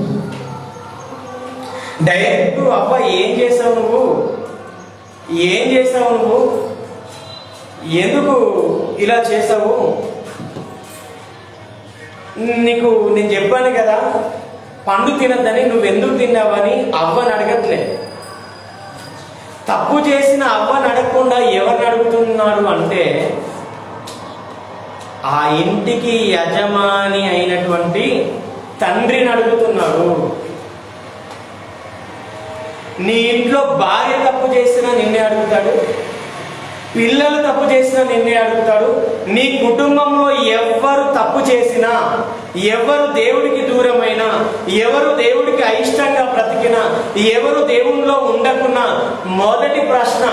Speaker 1: డైరెక్ట్ అవ్వ ఏం చేసావు నువ్వు? ఏం చేసావు నువ్వు? ఎందుకు ఇలా చేసావు? నీకు నేను చెప్పాను కదా పండు తినద్దని, నువ్వెందుకు తిన్నావని అవ్వని అడగట్లే. తప్పు చేసిన అవ్వని అడగకుండా ఎవరిని అడుగుతున్నాడు అంటే ఆ ఇంటికి యజమాని అయినటువంటి తండ్రిని అడుగుతున్నాడు. నీ ఇంట్లో భార్య తప్పు చేసినా నిన్నే అడుగుతాడు, పిల్లలు తప్పు చేసినా నిన్నే అడుగుతాడు. నీ కుటుంబంలో ఎవరు తప్పు చేసినా, ఎవరు దేవుడికి దూరమైనా, ఎవరు దేవుడికి అయిష్టంగా బ్రతికినా, ఎవరు దేవునిలో ఉండకున్నా, మొదటి ప్రశ్న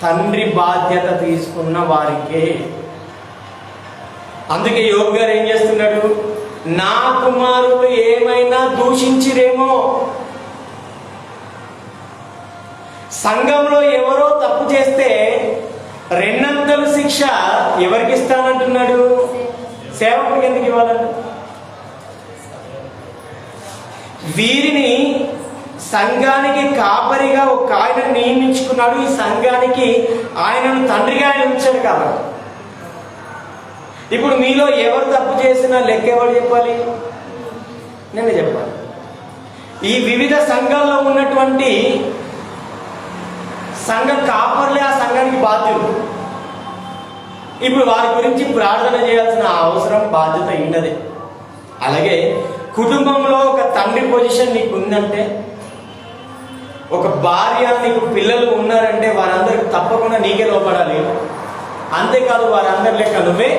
Speaker 1: తండ్రి బాధ్యత తీసుకున్న వారికే. అందుకే యోబు గారు ఏం చేస్తున్నాడు? నా కుమారులు ఏమైనా దూషించిరేమో, సంఘంలో ఎవరో తప్పు చేస్తే రెండంతలు శిక్ష ఎవరికి ఇస్తానంటున్నాడు? సేవకుడికి ఎందుకు ఇవ్వాలంట? వీరిని సంఘానికి కాపరిగా ఒక ఆయన నియమించుకున్నాడు. ఈ సంఘానికి ఆయనను తండ్రిగా ఆయన ఉంచాడు కాబట్టి ఇప్పుడు మీలో ఎవరు తప్పు చేసినా లెక్క ఎవరు చెప్పాలి? నేనే చెప్పాలి. ఈ వివిధ సంఘాల్లో ఉన్నటువంటి సంఘ కాపర్లే ఆ సంఘానికి బాధ్యులు. ఇప్పుడు వారి గురించి ప్రార్థన చేయాల్సిన అవసరం, బాధ్యత ఉన్నది. అలాగే కుటుంబంలో ఒక తండ్రి పొజిషన్ నీకు ఉందంటే, ఒక భార్య, నీకు పిల్లలు ఉన్నారంటే వారందరికి తప్పకుండా నీకే లోపడాలి. అంతేకాదు వారందరి లెక్క నువ్వే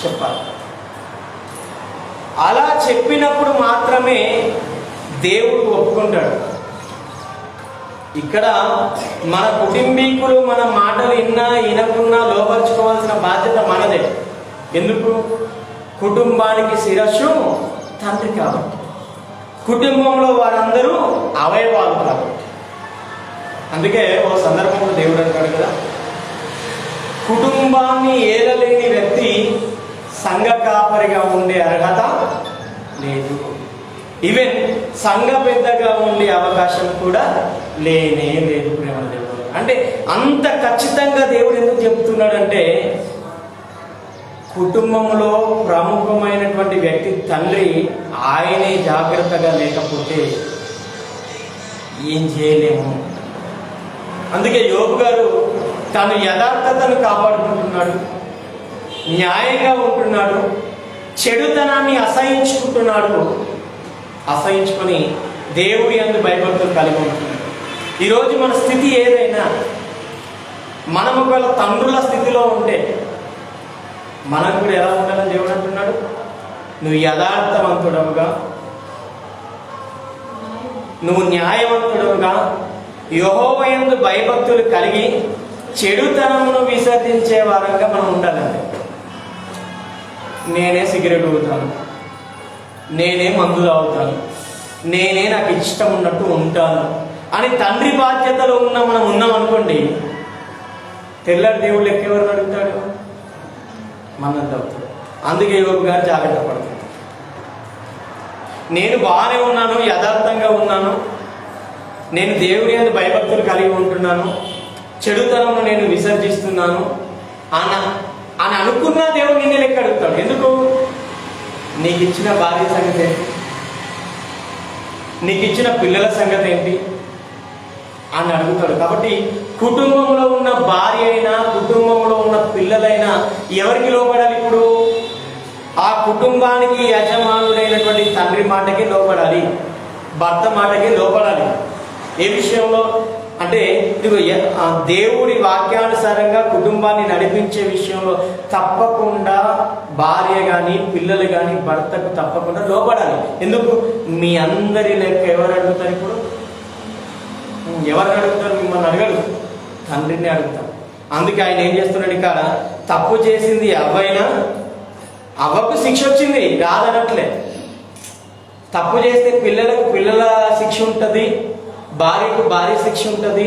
Speaker 1: చెప్పాలి. అలా చెప్పినప్పుడు మాత్రమే దేవుడు ఒప్పుకుంటాడు. ఇక్కడ మన కుటుంబీకులు మన మాటలు వినకున్నా లోపరుచుకోవాల్సిన బాధ్యత మనదే. ఎందుకు? కుటుంబానికి శిరస్సు తండ్రి కాబట్టి, కుటుంబంలో వారందరూ అవయవాలు కాబట్టి. అందుకే ఓ సందర్భంలో దేవుడు అంటాడు కదా, కుటుంబాన్ని ఏలలేని వ్యక్తి సంఘ కాపరిగా ఉండే అర్హత లేదు. ఈవెన్ సంఘ పెద్దగా ఉండే అవకాశం కూడా లేనే లేదు. ప్రేమ దేవుడు అంటే అంత ఖచ్చితంగా దేవుడు ఎందుకు చెప్తున్నాడంటే, కుటుంబంలో ప్రముఖమైనటువంటి వ్యక్తి తండ్రి, ఆయనే జాగ్రత్తగా లేకపోతే ఏం చేయలేము. అందుకే యోబు గారు తను యథార్థతను కాపాడుకుంటున్నాడు, న్యాయంగా ఉంటున్నాడు, చెడుతనాన్ని అసహించుకుంటున్నాడు. అసహించుకొని దేవుడి యందు భయభక్తులు కలిగి ఉంటున్నాడు. ఈరోజు మన స్థితి ఏదైనా, మనం ఒకవేళ తండ్రుల స్థితిలో ఉంటే మనకు కూడా ఎలా ఉండాలని దేవుడు అంటున్నాడు? నువ్వు యథార్థవంతుడవుగా, నువ్వు న్యాయవంతుడవుగా, యెహోవా యందు భయభక్తులు కలిగి చెడుతనమును విసర్జించే వారంగా మనం ఉండాలండి. నేనే సిగరెట్ ఊగుతాను, నేనే మందు తాగుతాను, నేనే నాకు ఇష్టం ఉన్నట్టు ఉంటాను అని తండ్రి బాధ్యతలో మనం ఉన్నాం అనుకోండి, తెల్లటి దేవుడు లెక్క ఎవరు అడుగుతాడు? మనంత అవుతాడు. అందుకే యోబు గారు జాగ్రత్త పడతాడు. నేను బాగానే ఉన్నాను, యథార్థంగా ఉన్నాను, నేను దేవుడి యందు భయభక్తులు కలిగి ఉంటున్నాను, చెడుతనమును నేను విసర్జిస్తున్నాను అని అనుకున్నా దేవుడు నిన్నే లెక్క అడుగుతాడు. ఎందుకు? నీకు ఇచ్చిన భార్య సంగతి ఏంటి, నీకు ఇచ్చిన పిల్లల సంగతి ఏంటి అని అడుగుతాడు. కాబట్టి కుటుంబంలో ఉన్న భార్య అయినా, కుటుంబంలో ఉన్న పిల్లలైనా ఎవరికి లోపడాలి? ఇప్పుడు ఆ కుటుంబానికి యజమానుడైనటువంటి తండ్రి మాటకి లోపడాలి, భర్త మాటకి లోపడాలి. ఏ విషయంలో అంటే, దేవుడి వాక్యానుసారంగా కుటుంబాన్ని నడిపించే విషయంలో తప్పకుండా భార్య కానీ, పిల్లలు కానీ భర్తకు తప్పకుండా లోపడాలి. ఎందుకు? మీ అందరి లెక్క ఎవరు అడుగుతారు? ఇప్పుడు ఎవరిని అడుగుతారు? మిమ్మల్ని అడగడు, తండ్రిని అడుగుతారు. అందుకే ఆయన ఏం చేస్తున్నాడు? ఇక్కడ తప్పు చేసింది అవ్వైనా, అవ్వకు శిక్ష వచ్చింది రాదనట్లే. తప్పు చేస్తే పిల్లలకు పిల్లల శిక్ష ఉంటుంది, భార్యకు భార్య శిక్ష ఉంటుంది,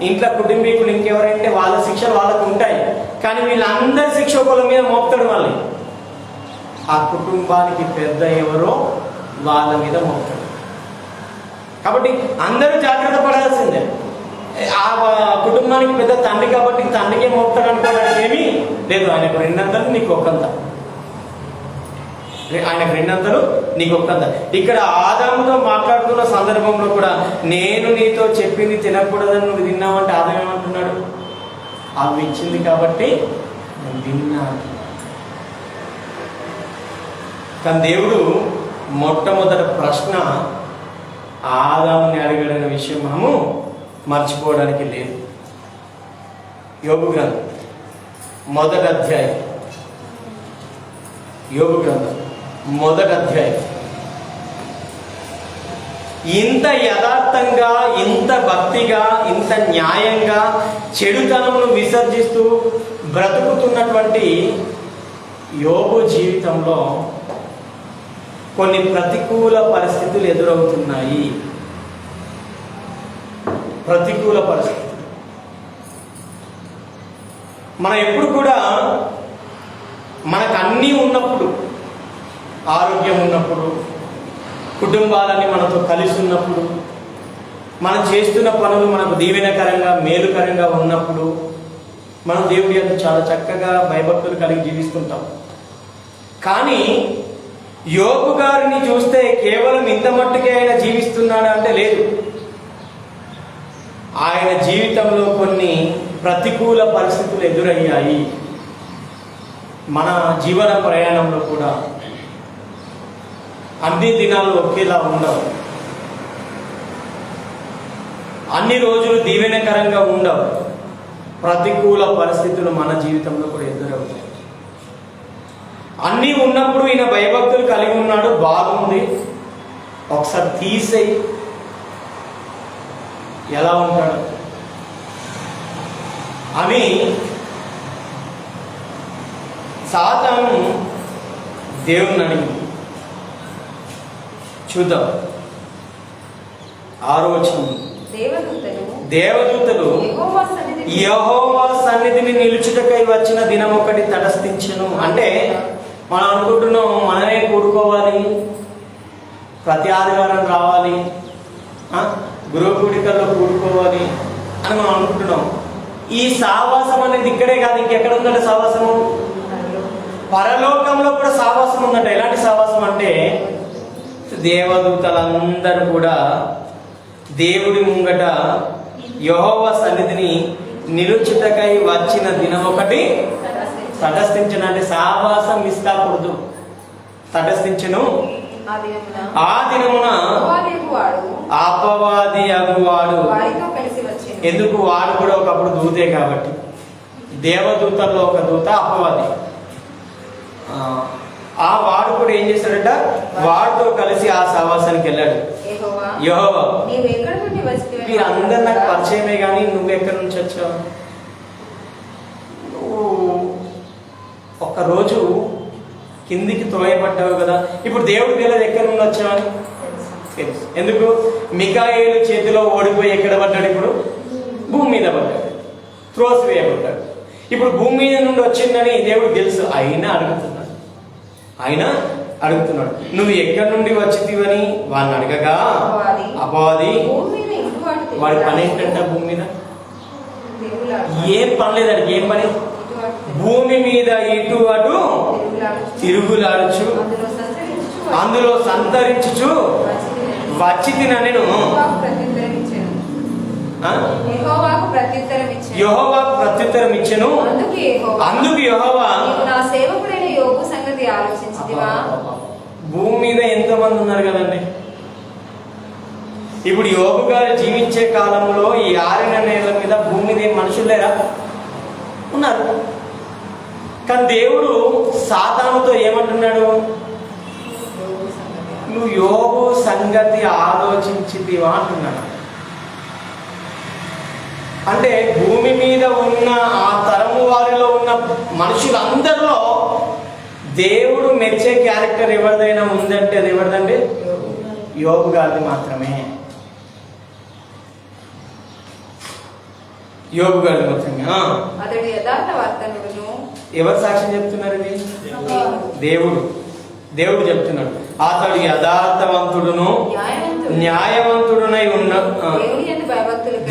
Speaker 1: ఇంట్లో కుటుంబీకులు ఇంకెవరైతే వాళ్ళ శిక్షలు వాళ్ళకు ఉంటాయి. కానీ వీళ్ళందరి శిక్ష ఒకళ్ళ మీద మోపుతాడు. మళ్ళీ ఆ కుటుంబానికి పెద్ద ఎవరో వాళ్ళ మీద మోపుతాడు. కాబట్టి అందరూ జాగ్రత్త పడాల్సిందే. ఆ కుటుంబానికి పెద్ద తండ్రి కాబట్టి తండ్రికే మోపుతాడు అనుకోవడానికి ఏమీ లేదు. ఆయనకు రెండంతలు, నీకు ఒకంత. ఆయనకు రెండంతలు, నీకు ఒకంత. ఇక్కడ ఆదాముతో మాట్లాడుతున్న సందర్భంలో కూడా, నేను నీతో చెప్పింది తినకూడదని నువ్వు తిన్నావంటే ఆదాం ఏమంటున్నాడు? అవి ఇచ్చింది కాబట్టి నేను తిన్నా. కానీ దేవుడు మొట్టమొదటి ప్రశ్న ఆదాముని అడిగాడనే విషయం మనము మర్చిపోవడానికి లేదు. యోబు గ్రంథం మొదటి అధ్యాయం, యోబు గ్రంథం మొదటి అధ్యాయం. ఇంత యథార్థంగా, ఇంత భక్తిగా, ఇంత న్యాయంగా చెడుతనమును విసర్జిస్తూ బ్రతుకుతున్నటువంటి యోబు జీవితంలో కొన్ని ప్రతికూల పరిస్థితులు ఎదురవుతున్నాయి. ప్రతికూల పరిస్థితులు. మనం ఎప్పుడు కూడా మనకు అన్నీ ఉన్నప్పుడు, ఆరోగ్యం ఉన్నప్పుడు, కుటుంబాలన్నీ మనతో కలిసి ఉన్నప్పుడు, మనం చేస్తున్న పనులు మనకు దీవెనకరంగా మేలుకరంగా ఉన్నప్పుడు మనం దేవుడి యందు చాలా చక్కగా భయభక్తులు కలిగి జీవిస్తుంటాం. కానీ యోబు గారిని చూస్తే కేవలం ఇంత మట్టుకే ఆయన జీవిస్తున్నాడా అంటే లేదు. ఆయన జీవితంలో కొన్ని ప్రతికూల పరిస్థితులు ఎదురయ్యాయి. మన జీవన ప్రయాణంలో కూడా అన్ని దినాలు ఒకేలా ఉండవు, అన్ని రోజులు దీవెనకరంగా ఉండవు. ప్రతికూల పరిస్థితులు మన జీవితంలో కూడా ఎదురవుతాయి. అన్నీ ఉన్నప్పుడు ఈయన భయభక్తులు కలిగి ఉన్నాడు, బాగుంది. ఒకసారి తీసేయి, ఎలా ఉంటాడు అని సాతాను దేవుని అడిగింది. చూద్దాం. ఆలోచన. దేవదూతలు యెహోవా సన్నిధిని నిలుచుటకై వచ్చిన దినం ఒకటి తటస్థించెను. అంటే మనం అనుకుంటున్నాం మనమే కూడుకోవాలి, ప్రతి ఆదివారం రావాలి, గృహ కూడికల్లో కూడుకోవాలి అని మనం అనుకుంటున్నాం. ఈ సావాసం అనేది ఇక్కడే కాదు, ఇంకెక్కడ ఉందంటే సావాసము పరలోకంలో కూడా సావాసం ఉందంట. ఎలాంటి సావాసం అంటే దేవదూతలందరూ కూడా దేవుడి ముంగట యెహోవా సన్నిధిని నిలుచుటకై వచ్చిన దినం ఒకటి తటస్థించిన. అంటే సావాసం మిస్ కాకూడదు. తటస్థించను. ఆ దినమున అపవాది అగువాడు. ఎందుకు? వాడు కూడా ఒకప్పుడు దూతే కాబట్టి. దేవదూతల్లో ఒక దూత అపవాది. ఆ వాడు కూడా ఏం చేశాడట, వాడితో కలిసి ఆ సహవాసానికి వెళ్ళాడు. యెహోవా వీరందరూ నాకు పరిచయమే, కానీ నువ్వెక్కడి నుంచి వచ్చావు? నువ్వు ఒక్కరోజు కిందికి తోయబడ్డావు కదా. ఇప్పుడు దేవుడు తెలియదు ఎక్కడి నుండి వచ్చావని తెలుసు. ఎందుకు? మికాయేలు చేతిలో ఓడిపోయి ఎక్కడ పడ్డాడు? ఇప్పుడు భూమి మీద పడ్డాడు, త్రోసివేయబడ్డాడు. ఇప్పుడు భూమి మీద నుండి వచ్చిందని దేవుడు తెలుసు. అయినా అడుగుతున్నాడు నువ్వు ఎక్కడి నుండి వచ్చితివని వాళ్ళని అడగగా అపవాది వాడి పని ఏంటంట? భూమి మీద ఏం పని లేదండి. ఏం పని? భూమి మీద ఇటు అటు తిరుగులాడుచు అందులో సంతరించుచు వచ్చి తిన. నేను యెహోవాకు ప్రత్యుత్తరం ఇచ్చెను. అందుకు యెహోవా భూమి మీద ఎంతమంది ఉన్నారు కదండి. ఇప్పుడు యోబు గారు జీవించే కాలంలో ఈ ఆరిన నేల మీద భూమి మీద మనుషులు లేరా? ఉన్నారు. కానీ దేవుడు సాతానుతో ఏమంటున్నాడు? నువ్వు యోబు సంగతి ఆలోచించితివా అంటున్నాడు. అంటే భూమి మీద ఉన్న ఆ తరము వారిలో ఉన్న మనుషులందరిలో దేవుడు మెచ్చే క్యారెక్టర్ ఎవరిదైనా ఉందంటే అది ఎవరిదండి? యోబు గారిది మాత్రమే. యోబు గారిది మాత్రమే. ఎవరు సాక్ష్యం చెప్తున్నారు? ఇది దేవుడు చెప్తున్నాడు. అతడు యథార్థవంతుడును న్యాయవంతుడునై ఉన్న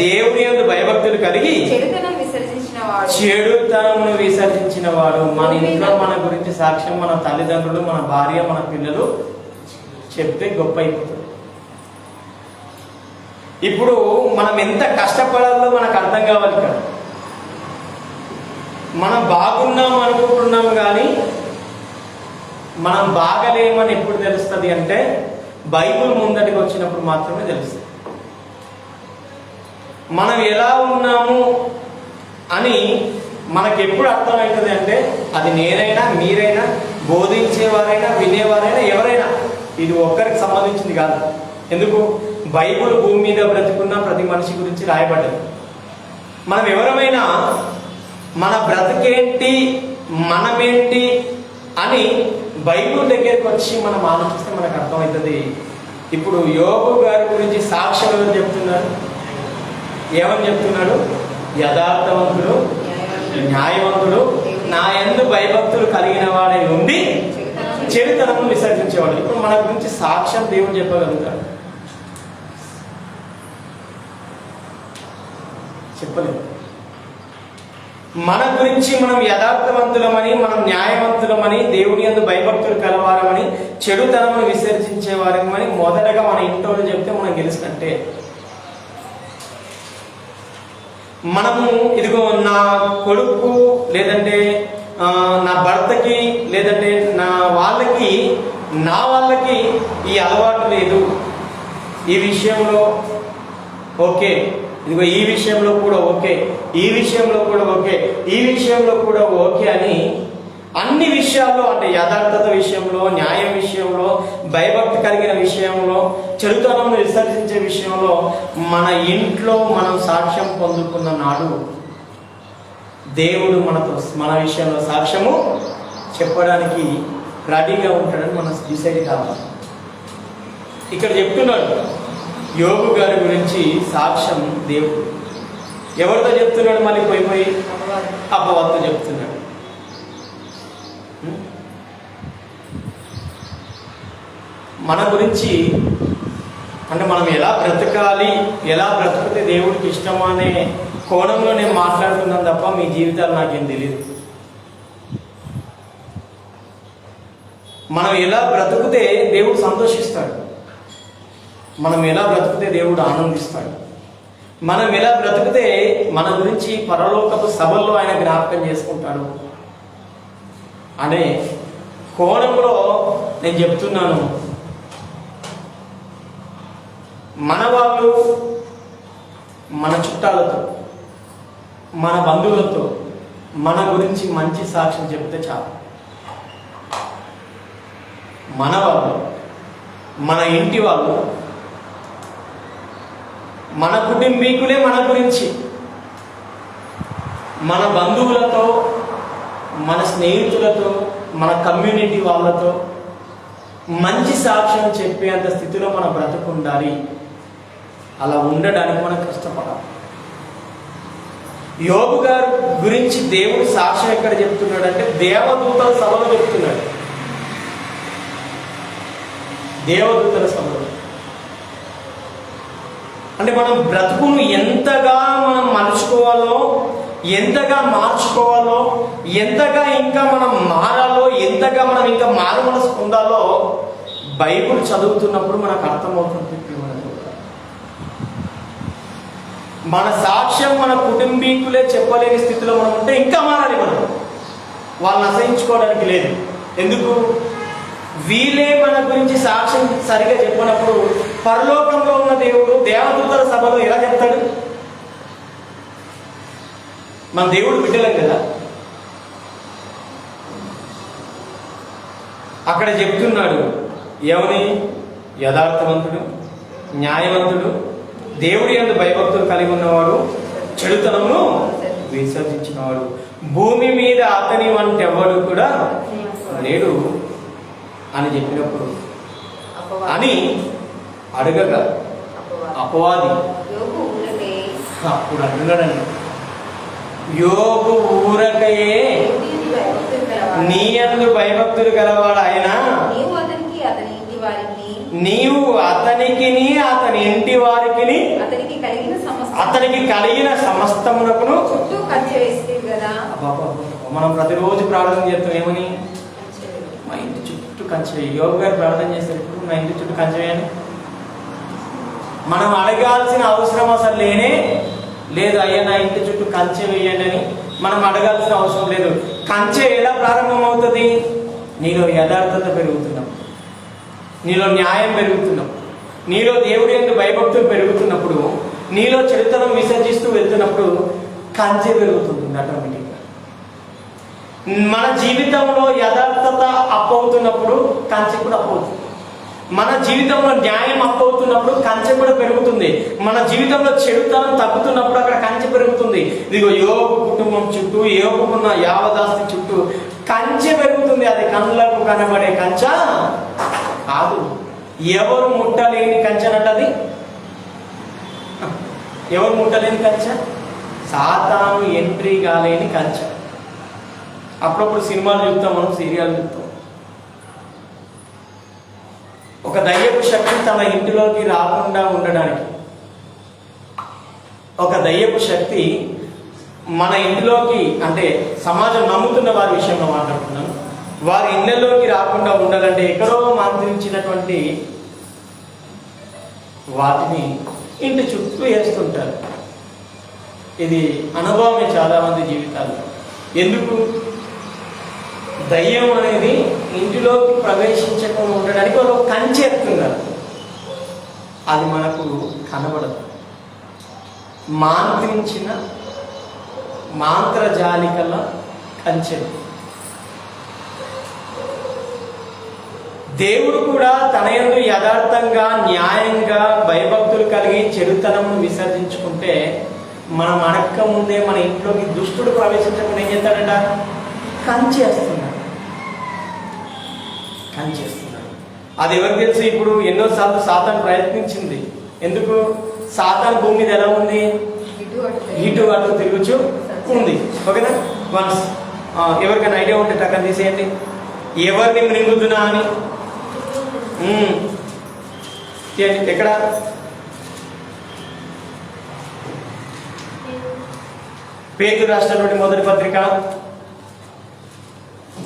Speaker 1: దేవుని యందు భయభక్తులు కలిగి చెడుతనమును విసర్జించిన వాడు. మన ఇంట్లో మన గురించి సాక్ష్యం మన తల్లిదండ్రులు, మన భార్య, మన పిల్లలు చెప్తే గొప్ప అయిపోతుంది. ఇప్పుడు మనం ఎంత కష్టపడాలో మనకు అర్థం కావాలి కదా. మనం బాగున్నాం అనుకుంటున్నాం, కానీ మనం బాగలేమని ఎప్పుడు తెలుస్తుంది అంటే బైబిల్ ముందటికి వచ్చినప్పుడు మాత్రమే తెలుస్తుంది. మనం ఎలా ఉన్నాము అని మనకు ఎప్పుడు అర్థమవుతుంది అంటే అది నేనైనా మీరైనా బోధించేవారైనా వినేవారైనా ఎవరైనా, ఇది ఒక్కరికి సంబంధించింది కాదు. ఎందుకు? బైబిల్ భూమి మీద బ్రతుకున్న ప్రతి మనిషి గురించి రాయబడ్డది. మనం ఎవరమైనా మన బ్రతికేంటి మనమేంటి అని బైబిల్ దగ్గరికి వచ్చి మనం ఆలోచిస్తే మనకు అర్థమవుతుంది. ఇప్పుడు యోబు గారి గురించి సాక్ష్యం ఎవరు చెప్తున్నారు? ఏమని చెప్తున్నాడు? యథార్థవంతుడు, న్యాయవంతుడు, నా యందు భయభక్తులు కలిగిన వాడై ఉండి చెడుతనము విసర్జించేవాడు. ఇప్పుడు మన గురించి సాక్ష్యం దేవుడు చెప్పగలుగుతాడు? చెప్పలేదు. మన గురించి మనం యథార్థవంతులమని, మనం న్యాయవంతులమని, దేవుని యందు భయభక్తులు కలవారమని, చెడుతనమును విసర్జించేవారమని మొదటగా మన ఇంట్లో చెప్తే మనం గెలిచినట్టే. మనము ఇదిగో నా కొడుకు లేదంటే నా భర్తకి లేదంటే నా వాళ్ళకి ఈ అలవాటు లేదు, ఈ విషయంలో ఓకే, ఇదిగో ఈ విషయంలో కూడా ఓకే, ఈ విషయంలో కూడా ఓకే, ఈ విషయంలో కూడా ఓకే అని అన్ని విషయాల్లో, అంటే యథార్థత విషయంలో, న్యాయం విషయంలో, భయభక్తి కలిగిన విషయంలో, చెడుతనంను విసర్జించే విషయంలో మన ఇంట్లో మనం సాక్ష్యం పొందుకున్న నాడు దేవుడు మన విషయంలో సాక్ష్యము చెప్పడానికి రెడీగా ఉంటాడని మనం డిసైడ్ కావాలి. ఇక్కడ చెప్తున్నాడు యోబు గారి గురించి సాక్ష్యం దేవుడు. ఎవరితో చెప్తున్నాడు? మళ్ళీ పోయి అపవాదితో చెప్తున్నాడు. మన గురించి అంటే మనం ఎలా బ్రతకాలి, ఎలా బ్రతికితే దేవుడికి ఇష్టమా అనే కోణంలో నేను మాట్లాడుతున్నాను తప్ప మీ జీవితాలు నాకేం తెలియదు. మనం ఎలా బ్రతుకుతే దేవుడు సంతోషిస్తాడు, మనం ఎలా బ్రతుకుతే దేవుడు ఆనందిస్తాడు, మనం ఎలా బ్రతుకుతే మన గురించి పరలోకపు సభల్లో ఆయన జ్ఞాపకం చేసుకుంటాడు అనే కోణంలో నేను చెప్తున్నాను. మన వాళ్ళు, మన చుట్టాలతో, మన బంధువులతో మన గురించి మంచి సాక్ష్యం చెప్తే చాలు. మన వాళ్ళు, మన ఇంటి వాళ్ళు, మన కుటుంబీకులే మన గురించి, మన బంధువులతో, మన స్నేహితులతో, మన కమ్యూనిటీ వాళ్ళతో మంచి సాక్ష్యం చెప్పేంత స్థితిలో మన బ్రతుకు ఉండాలి. అలా ఉండడానికి మనం కష్టపడాలి. యోబు గారి గురించి దేవుడు సాక్ష్యం ఎక్కడ చెప్తున్నాడు అంటే దేవదూతల సభలో చెప్తున్నాడు. దేవదూతల సభలో అంటే మనం బ్రతుకును ఎంతగా మనం మలుచుకోవాలో, ఎంతగా మార్చుకోవాలో, ఎంతగా ఇంకా మనం మారాలో, ఎంతగా మనం ఇంకా మారు మనసు పొందాలో బైబిల్ చదువుతున్నప్పుడు మనకు అర్థమవుతుంది. మన సాక్ష్యం మన కుటుంబీకులే చెప్పలేని స్థితిలో మనం ఉంటే ఇంకా మారాలి. మనం వాళ్ళని అసహించుకోవడానికి లేదు. ఎందుకు? వీళ్ళే మన గురించి సాక్ష్యం సరిగా చెప్పినప్పుడు పరలోకంలో ఉన్న దేవుడు దేవదూతల సభలో ఎలా చెప్తాడు? మన దేవుడు బిడ్డలం కదా. అక్కడ చెప్తున్నాడు ఎవని? యథార్థవంతుడు, న్యాయవంతుడు, దేవుడి యందు భయభక్తులు కలిగి ఉన్నవాడు, చెడుతనమును విసర్జించినవాడు, భూమి మీద అతని వంటి ఎవడు కూడా లేడు అని చెప్పినప్పుడు అని అడగగా అపవాది అప్పుడు అంటున్నాడండి, యోబు ఊరకయే నీ యందు భయభక్తులు గలవాడు ఆయన, నీవు అతనికి అతని ఇంటి వారికి అతనికి కలిగిన సమస్తమునకును మనం ప్రతిరోజు ప్రార్థన చేస్తాం. ఏమని? మా ఇంటి చుట్టూ కంచె వేయి. యోగ గారు ప్రార్థన చేసేటప్పుడు మా ఇంటి చుట్టూ కంచె వేయని మనం అడగాల్సిన అవసరం అసలు లేదు. అయ్యా నా ఇంటి చుట్టూ కంచె వేయండి అని మనం అడగాల్సిన అవసరం లేదు. కంచె ఎలా ప్రారంభమవుతుంది? నీలో యథార్థత పెరుగుతున్నప్పుడు, నీలో న్యాయం పెరుగుతున్నప్పుడు, నీలో దేవుడి యందు భయభక్తులు పెరుగుతున్నప్పుడు, నీలో చెడుతనం విసర్జిస్తూ వెళ్తున్నప్పుడు కంచె పెరుగుతుంది ఆటోమేటిక్గా. మన జీవితంలో యథార్థత అప్పవుతున్నప్పుడు కంచె కూడా అప్పవుతుంది. మన జీవితంలో న్యాయం అప్పవుతున్నప్పుడు కంచె కూడా పెరుగుతుంది. మన జీవితంలో చెడుతనం తగ్గుతున్నప్పుడు అక్కడ కంచె పెరుగుతుంది. ఇదిగో యోబు కుటుంబం చుట్టూ, యోబుకున్న యావదాస్తి చుట్టూ కంచె పెరుగుతుంది. అది కళ్ళకు కనబడే కంచె కాదు, ఎవరు ముట్టలేని కంచెనంటది. ఎవరు ముట్టలేని కంచె? సాతాను ఎంట్రీ కాలేని కంచె. అప్పుడప్పుడు సినిమాలు చూస్తాం, మనం సీరియల్ చూస్తాం. ఒక దయ్యపు శక్తి తన ఇంటిలోకి రాకుండా ఉండడానికి, ఒక దయ్యపు శక్తి మన ఇంటిలోకి, అంటే సమాజం నమ్ముతున్న వారి విషయంలో మాట్లాడుతున్నాను, వారి ఇళ్ళలోకి రాకుండా ఉండాలంటే ఎక్కడో మంత్రించినటువంటి వాటిని ఇంటి చుట్టూ వేస్తుంటారు. ఇది అనుభవమే చాలా మంది జీవితాలు. ఎందుకు? దయ్యం అనేది ఇంటిలోకి ప్రవేశించకుండా ఉండడానికి వాళ్ళు కంచె ఎత్తున్నారు. అది మనకు కనబడదు. మాంత్రించిన మాంత్రజాలికల కంచె. దేవుడు కూడా తన యందు యథార్థంగా, న్యాయంగా, భయభక్తులు కలిగి చెడుతనమును విసర్జించుకుంటే మనం అడక్క ముందే మన ఇంట్లోకి దుష్టుడు ప్రవేశించకుండా ఏం చేస్తాడట? కంచేస్తున్నాడు. అది ఎవరికి తెలుసు? ఇప్పుడు ఎన్నోసార్లు సాతాను ప్రయత్నించింది. ఎందుకు? సాతాను భూమి మీద ఎలా ఉంది? ఇటు అటు తిరుగుచు ఉంది. ఓకేనా? వన్స్ ఎవరికైనా ఐడియా ఉంటే టక్కన తీసేయండి. ఎవరిని మృంగుతున్నా అని ఎక్కడ? పేతురు రాసినటువంటి మొదటి పత్రిక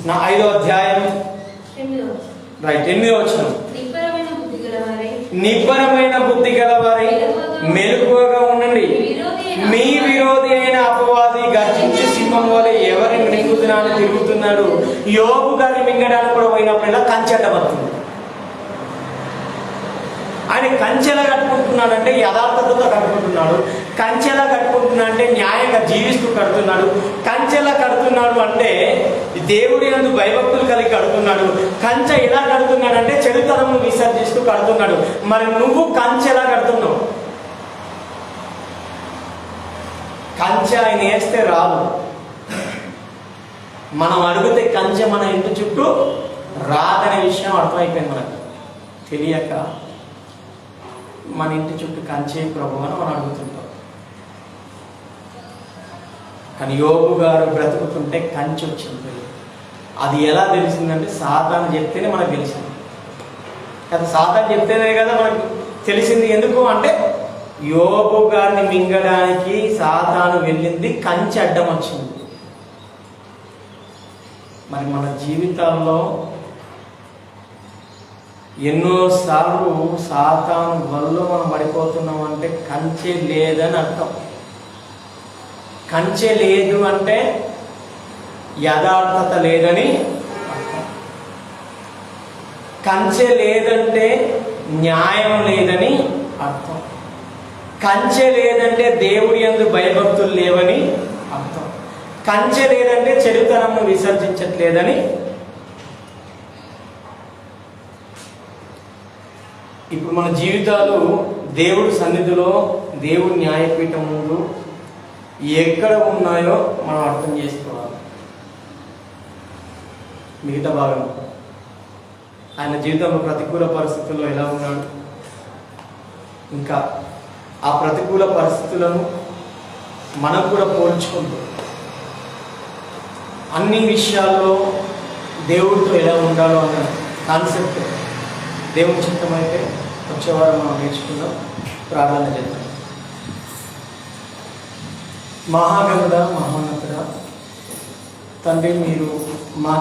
Speaker 1: 5వ అధ్యాయం రైట్ 8వ వచనం. నిబ్బరమైన బుద్ధి గలవారై మెలకువగా ఉండండి. మీ విరోధి అయిన అపవాది గర్జించే సింహం వలె ఎవరిని మింగుతున్నా అని తిరుగుతున్నాడు. యోబు గారిని మింగడానికి కూడా పోయినప్పుడల్లా కంచె అడ్డబడుతుంది. ఆయన కంచెలా కట్టుకుంటున్నాడంటే యథార్థతతో కట్టుకుంటున్నాడు. కంచెలా కట్టుకుంటున్నాడు అంటే న్యాయంగా జీవిస్తూ కడుతున్నాడు. కంచెలా కడుతున్నాడు అంటే దేవుడి యందు భయభక్తులు కలిగి కడుతున్నాడు. కంచె ఎలా కడుతున్నాడంటే చెడుతనము విసర్జిస్తూ కడుతున్నాడు. మరి నువ్వు కంచెలా కడుతున్నావు? కంచె ఆయన వేస్తే రాదు. మనం అడిగితే కంచె మన ఇంటి చుట్టూ రాదనే విషయం అర్థమైపోయింది. మనకు తెలియక మన ఇంటి చుట్టూ కంచె ప్రభు అని మనం అడుగుతుంటాం. కానీ యోబు గారు బ్రతుకుతుంటే కంచె వచ్చింది. అది ఎలా తెలిసిందంటే సాతాను చెప్తేనే మనకు తెలిసింది. అది సాతాను చెప్తేనే కదా మనకు తెలిసింది. ఎందుకు అంటే యోబు గారిని మింగడానికి సాతాను వెళ్ళింది, కంచె అడ్డం వచ్చింది. మరి మన జీవితాల్లో ఎన్నోసార్లు సాతాను వల్ల మనం పడిపోతున్నాం అంటే కంచె లేదని అర్థం. కంచె లేదు అంటే యథార్థత లేదని అర్థం. కంచె లేదంటే న్యాయం లేదని అర్థం. కంచె లేదంటే దేవుడి యందు భయభక్తులు లేవని అర్థం. కంచె లేదంటే చెడుతనము విసర్జించట్లేదని. ఇప్పుడు మన జీవితాలు దేవుడి సన్నిధిలో, దేవుడి న్యాయపీఠం ముందు ఎక్కడ ఉన్నాయో మనం అర్థం చేసుకోవాలి. మిగతా భాగం ఆయన జీవితంలో ప్రతికూల పరిస్థితుల్లో ఎలా ఉన్నాడు, ఇంకా ఆ ప్రతికూల పరిస్థితులను మనం కూడా పోల్చుకుంటూ అన్ని విషయాల్లో దేవుడితో ఎలా ఉండాలో అన్న కాన్సెప్ట్ దేవుని చిత్తమైతే వచ్చేవారం మనం నేర్చుకుందాం. ప్రార్థన చేద్దాం. మహాగణుడ, మహోన్నతుడ తండ్రి, మీరు మా